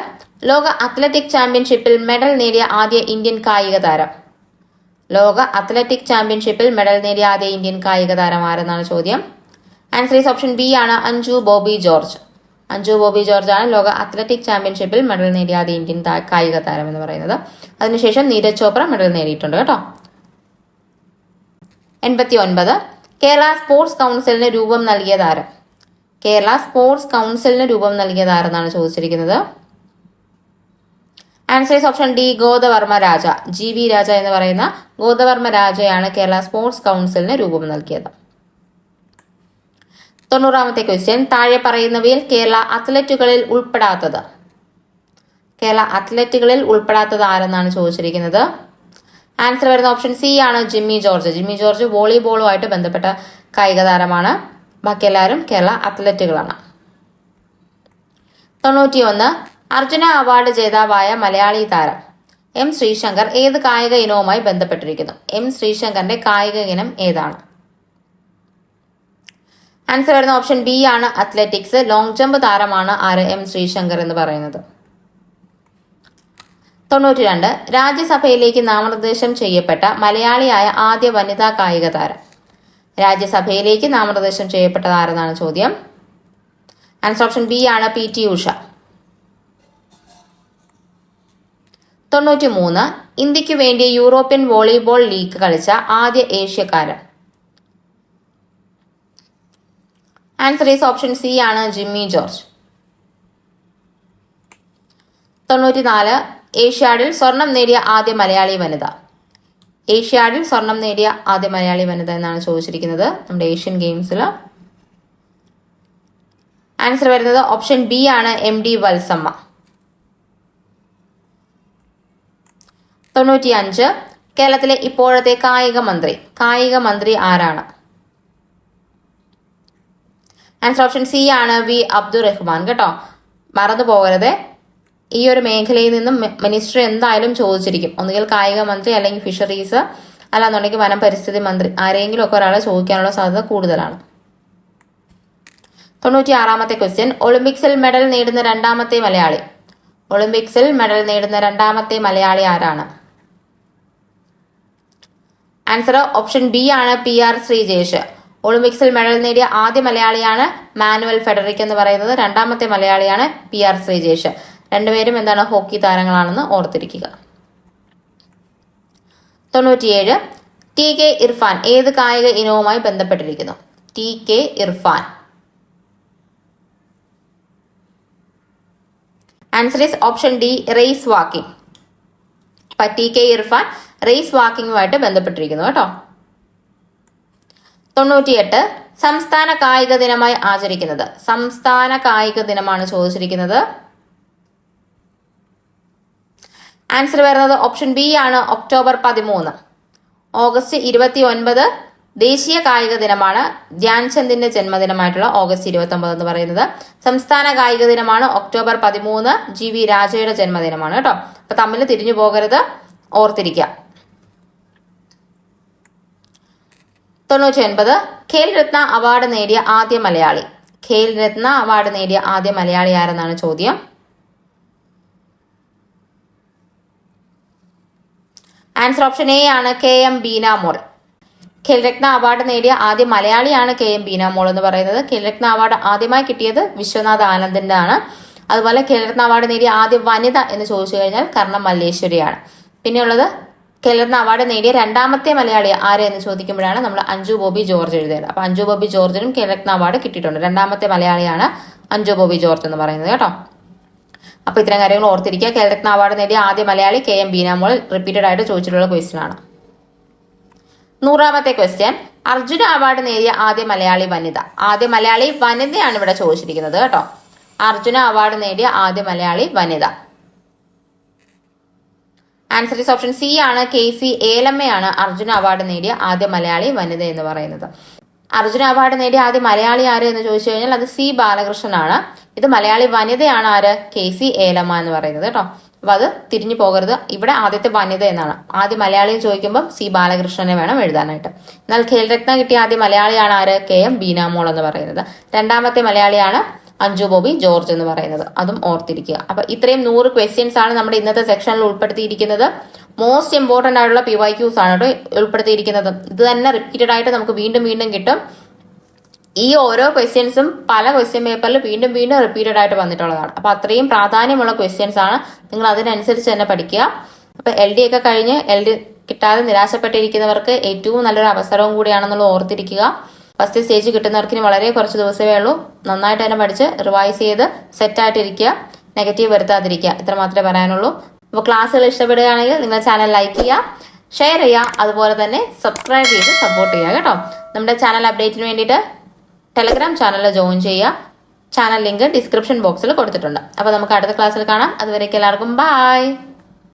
ലോക അത്ലറ്റിക് ചാമ്പ്യൻഷിപ്പിൽ മെഡൽ നേടിയ ആദ്യ ഇന്ത്യൻ കായിക താരം. ലോക അത്ലറ്റിക് ചാമ്പ്യൻഷിപ്പിൽ മെഡൽ നേടിയ ആദ്യ ഇന്ത്യൻ കായിക താരം ആരെന്നാണ് ചോദ്യം. ആൻസർ ഈസ് ഓപ്ഷൻ ബി ആണ്. അഞ്ജു ബോബി ജോർജ്. അഞ്ജു ബോബി ജോർജ് ആണ് ലോക അത്ലറ്റിക് ചാമ്പ്യൻഷിപ്പിൽ മെഡൽ നേടിയ ആദ്യ ഇന്ത്യൻ കായിക താരം എന്ന് പറയുന്നത്. അതിനുശേഷം നീരജ് ചോപ്ര മെഡൽ നേടിയിട്ടുണ്ട് കേട്ടോ. 89 കേരള സ്പോർട്സ് കൗൺസിലിന് രൂപം നൽകിയ താരം. കേരള സ്പോർട്സ് കൗൺസിലിന് രൂപം നൽകിയ താരെന്നാണ് ചോദിച്ചിരിക്കുന്നത്. Answer is option D. Godavarma Raja. GV രാജ എന്ന് പറയുന്ന ഗോദവർമ്മ രാജയാണ് കേരള സ്പോർട്സ് കൗൺസിലിന് രൂപം നൽകിയത്. 90ാമത്തെ ക്വസ്റ്റ്യൻ. താഴെ പറയുന്നവയിൽ കേരള അത്ലറ്റുകളിൽ ഉൾപ്പെടാത്തത്. കേരള അത്ലറ്റുകളിൽ ഉൾപ്പെടാത്തത് ആരെന്നാണ് ചോദിച്ചിരിക്കുന്നത്. ആൻസർ വരുന്ന ഓപ്ഷൻ സി ആണ്. ജിമ്മി ജോർജ്. ജിമ്മി ജോർജ് വോളിബോളുമായിട്ട് ബന്ധപ്പെട്ട കായിക താരമാണ്. ബാക്കി എല്ലാവരും കേരള അത്ലറ്റുകളാണ്. 91 അർജുന അവാർഡ് ജേതാവായ മലയാളി താരം എം ശ്രീശങ്കർ ഏത് കായിക ഇനവുമായി ബന്ധപ്പെട്ടിരിക്കുന്നു? എം ശ്രീശങ്കറിന്റെ കായിക ഇനം ഏതാണ്? ആൻസർ വരുന്ന ഓപ്ഷൻ ബി ആണ് അത്ലറ്റിക്സ്. ലോങ് ജമ്പ് താരമാണ് ആര്? എം ശ്രീശങ്കർ എന്ന് പറയുന്നത്. 92 രാജ്യസഭയിലേക്ക് നാമനിർദ്ദേശം ചെയ്യപ്പെട്ട മലയാളിയായ ആദ്യ വനിതാ കായിക താരം. രാജ്യസഭയിലേക്ക് നാമനിർദ്ദേശം ചെയ്യപ്പെട്ടത് ആരെന്നാണ് ചോദ്യം. ആൻസർ ഓപ്ഷൻ ബി ആണ് PT ഉഷ. 93 ഇന്ത്യക്ക് വേണ്ടി യൂറോപ്യൻ വോളിബോൾ ലീഗ് കളിച്ച ആദ്യ ഏഷ്യക്കാരൻ. ആൻസർ ഈസ് ഓപ്ഷൻ സി ആണ് ജിമ്മി ജോർജ്. 94 ഏഷ്യാഡിൽ സ്വർണം നേടിയ ആദ്യ മലയാളി വനിത. ഏഷ്യാഡിൽ സ്വർണം നേടിയ ആദ്യ മലയാളി വനിത എന്നാണ് ചോദിച്ചിരിക്കുന്നത് നമ്മുടെ ഏഷ്യൻ ഗെയിംസിൽ. ആൻസർ വരുന്നത് ഓപ്ഷൻ ബി ആണ് MD വത്സമ്മ. 95 കേരളത്തിലെ ഇപ്പോഴത്തെ കായിക മന്ത്രി ആരാണ്? ആൻസർ ഓപ്ഷൻ സി ആണ് വി അബ്ദുറഹ്മാൻ. കേട്ടോ, മറന്നു പോകരുത്. ഈ ഒരു മേഖലയിൽ നിന്നും മിനിസ്റ്റർ എന്തായാലും ചോദിച്ചിരിക്കും. ഒന്നുകിൽ കായിക മന്ത്രി, അല്ലെങ്കിൽ ഫിഷറീസ്, അല്ലാന്നുണ്ടെങ്കിൽ വനം പരിസ്ഥിതി മന്ത്രി, ആരെങ്കിലും ഒക്കെ ഒരാളെ ചോദിക്കാനുള്ള സാധ്യത കൂടുതലാണ്. 96 ക്വസ്റ്റ്യൻ ഒളിമ്പിക്സിൽ മെഡൽ നേടുന്ന രണ്ടാമത്തെ മലയാളി ആരാണ്? ആൻസർ ഓപ്ഷൻ ബി ആണ് PR ശ്രീജേഷ്. ഒളിമ്പിക്സിൽ മെഡൽ നേടിയ ആദ്യ മലയാളിയാണ് മാനുവൽ ഫെഡറിക് എന്ന് പറയുന്നത്. രണ്ടാമത്തെ മലയാളിയാണ് PR ശ്രീജേഷ്. രണ്ടുപേരും എന്താണ് ഹോക്കി താരങ്ങളാണെന്ന് ഓർത്തിരിക്കുക. 97 TK ഇർഫാൻ ഏത് കായിക ഇനവുമായി ബന്ധപ്പെട്ടിരിക്കുന്നു? TK Irfan. Answer is option D race walking. അപ്പൊ TK ഇർഫാൻ റേസ് വാക്കിങ്ങുമായിട്ട് ബന്ധപ്പെട്ടിരിക്കുന്നു കേട്ടോ. 98 സംസ്ഥാന കായിക ദിനമായി ആചരിക്കുന്നത്. സംസ്ഥാന കായിക ദിനമാണ് ചോദിച്ചിരിക്കുന്നത്. ആൻസർ വരുന്നത് ഓപ്ഷൻ ബി ആണ് ഒക്ടോബർ 13. ഓഗസ്റ്റ് 29 ദേശീയ കായിക ദിനമാണ്. ധ്യാൻചന്ദിന്റെ ജന്മദിനമായിട്ടുള്ള ഓഗസ്റ്റ് 29 എന്ന് പറയുന്നത്. സംസ്ഥാന കായിക ദിനമാണ് ഒക്ടോബർ 13. GV രാജയുടെ ജന്മദിനമാണ് കേട്ടോ. അപ്പൊ തമ്മിൽ തിരിഞ്ഞു പോകരുത്, ഓർത്തിരിക്കുക. 99 ഖേൽ രത്ന അവാർഡ് നേടിയ ആദ്യ മലയാളി ആരെന്നാണ് ചോദ്യം. ആൻസർ ഓപ്ഷൻ എ ആണ് KM ബീനാമോൾ. ഖേൽരത്ന അവാർഡ് നേടിയ ആദ്യ മലയാളിയാണ് KM ബീനാമോൾ എന്ന് പറയുന്നത്. ഖേൽരത്ന അവാർഡ് ആദ്യമായി കിട്ടിയത് വിശ്വനാഥ് ആനന്ദിന്റെ ആണ്. അതുപോലെ ഖേൽരത്ന അവാർഡ് നേടിയ ആദ്യ വനിത എന്ന് ചോദിച്ചു കഴിഞ്ഞാൽ കർണം മല്ലേശ്വരിയാണ്. പിന്നെയുള്ളത് ഖേൽരത്ന അവാർഡ് നേടിയ രണ്ടാമത്തെ മലയാളി ആര് എന്ന് ചോദിക്കുമ്പോഴാണ് നമ്മൾ അഞ്ജു ബോബി ജോർജ് എഴുതിയത്. അപ്പൊ അഞ്ജു ബോബി ജോർജിനും ഖേൽരത്ന അവാർഡ് കിട്ടിയിട്ടുണ്ട്. രണ്ടാമത്തെ മലയാളിയാണ് അഞ്ജു ബോബി ജോർജ് എന്ന് പറയുന്നത് കേട്ടോ. അപ്പൊ ഇത്തരം കാര്യങ്ങൾ ഓർത്തിരിക്കുക. ഖേൽരത്ന അവാർഡ് നേടിയ ആദ്യ മലയാളി KM ബീനാമോൾ റിപ്പീറ്റഡ് ആയിട്ട് ചോദിച്ചിട്ടുള്ള ക്വസ്റ്റ്യൻ ആണ്. 100 ക്വസ്റ്റ്യൻ അർജുന അവാർഡ് നേടിയ ആദ്യ മലയാളി വനിതയാണ് ഇവിടെ ചോദിച്ചിരിക്കുന്നത് കേട്ടോ. അർജുന അവാർഡ് നേടിയ ആദ്യ മലയാളി വനിത. ആൻസർ ഈസ് ഓപ്ഷൻ സി ആണ് KC ഏലമ്മയാണ് അർജുന അവാർഡ് നേടിയ ആദ്യ മലയാളി വനിത എന്ന് പറയുന്നത്. അർജുന അവാർഡ് നേടിയ ആദ്യ മലയാളി ആര് എന്ന് ചോദിച്ചു കഴിഞ്ഞാൽ അത് C ബാലകൃഷ്ണനാണ്. ഇത് മലയാളി വനിതയാണ് ആര്? KC ഏലമ്മ എന്ന് പറയുന്നത് കേട്ടോ. അപ്പൊ അത് തിരിഞ്ഞു പോകരുത്. ഇവിടെ ആദ്യത്തെ വനിത എന്നാണ്. ആദ്യ മലയാളിയും ചോദിക്കുമ്പോൾ C ബാലകൃഷ്ണനെ വേണം എഴുതാനായിട്ട്. എന്നാൽ ഖേൽരത്ന കിട്ടിയ ആദ്യ മലയാളിയാണ് ആര്? KM ബീനാമോൾ എന്ന് പറയുന്നത്. രണ്ടാമത്തെ മലയാളിയാണ് അഞ്ജു ബോബി ജോർജ് എന്ന് പറയുന്നത്. അതും ഓർത്തിരിക്കുക. അപ്പൊ ഇത്രയും 100 ക്വസ്റ്റ്യൻസ് ആണ് നമ്മുടെ ഇന്നത്തെ സെക്ഷനിൽ ഉൾപ്പെടുത്തിയിരിക്കുന്നത്. മോസ്റ്റ് ഇമ്പോർട്ടന്റ് ആയിട്ടുള്ള PYQs ആണ് കേട്ടോ ഉൾപ്പെടുത്തിയിരിക്കുന്നത്. ഇത് തന്നെ റിപ്പീറ്റഡ് ആയിട്ട് നമുക്ക് വീണ്ടും കിട്ടും. ഈ ഓരോ ക്വസ്റ്റ്യൻസും പല ക്വസ്റ്റ്യൻ പേപ്പറിൽ വീണ്ടും റിപ്പീറ്റഡ് ആയിട്ട് വന്നിട്ടുള്ളതാണ്. അപ്പൊ അത്രയും പ്രാധാന്യമുള്ള ക്വസ്റ്റ്യൻസ് ആണ്. നിങ്ങൾ അതിനനുസരിച്ച് തന്നെ പഠിക്കുക. അപ്പൊ LD ഒക്കെ കഴിഞ്ഞ് LD കിട്ടാതെ നിരാശപ്പെട്ടിരിക്കുന്നവർക്ക് ഏറ്റവും നല്ലൊരു അവസരവും കൂടിയാണെന്നുള്ളത് ഓർത്തിരിക്കുക. ഫസ്റ്റ് സ്റ്റേജ് കിട്ടുന്നവർക്ക് വളരെ കുറച്ച് ദിവസമേ ഉള്ളൂ. നന്നായിട്ട് തന്നെ പഠിച്ച് റിവൈസ് ചെയ്ത് സെറ്റായിട്ടിരിക്കുക. നെഗറ്റീവ് വരുത്താതിരിക്കുക. ഇത്ര മാത്രമേ പറയാനുള്ളൂ. അപ്പോൾ ക്ലാസ്സുകൾ ഇഷ്ടപ്പെടുകയാണെങ്കിൽ നിങ്ങൾ ചാനൽ ലൈക്ക് ചെയ്യുക, ഷെയർ ചെയ്യുക, അതുപോലെ തന്നെ സബ്സ്ക്രൈബ് ചെയ്ത് സപ്പോർട്ട് ചെയ്യുക കേട്ടോ. നമ്മുടെ ചാനൽ അപ്ഡേറ്റിന് വേണ്ടിയിട്ട് ടെലഗ്രാം ചാനലിൽ ജോയിൻ ചെയ്യുക. ചാനൽ ലിങ്ക് ഡിസ്ക്രിപ്ഷൻ ബോക്സിൽ കൊടുത്തിട്ടുണ്ട്. അപ്പോൾ നമുക്ക് അടുത്ത ക്ലാസ്സിൽ കാണാം. അതുവരേക്കും എല്ലാവർക്കും ബൈ.